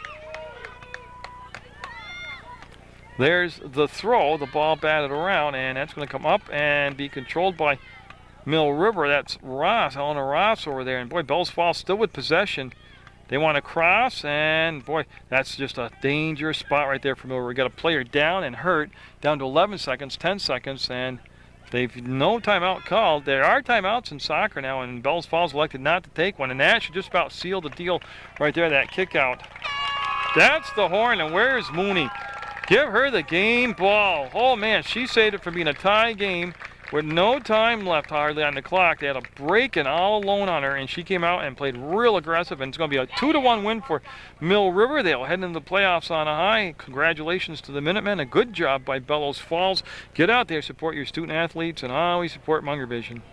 S1: There's the throw. The ball batted around, and that's going to come up and be controlled by Mill River. That's Ross, Eleanor Ross over there. And boy, Bellows Falls still with possession. They want to cross, and boy, that's just a dangerous spot right there for Mill River. We got a player down and hurt, down to 11 seconds, 10 seconds, and they've no timeout called. There are timeouts in soccer now, and Bellows Falls elected not to take one, and that should just about seal the deal right there, that kick out. That's the horn, and where's Mooney? Give her the game ball. Oh man, she saved it from being a tie game. With no time left hardly on the clock, they had a break-in all alone on her, and she came out and played real aggressive, and it's going to be a 2-1 win for Mill River. They'll head into the playoffs on a high. Congratulations to the Minutemen. A good job by Bellows Falls. Get out there, support your student athletes, and always support Munger Vision.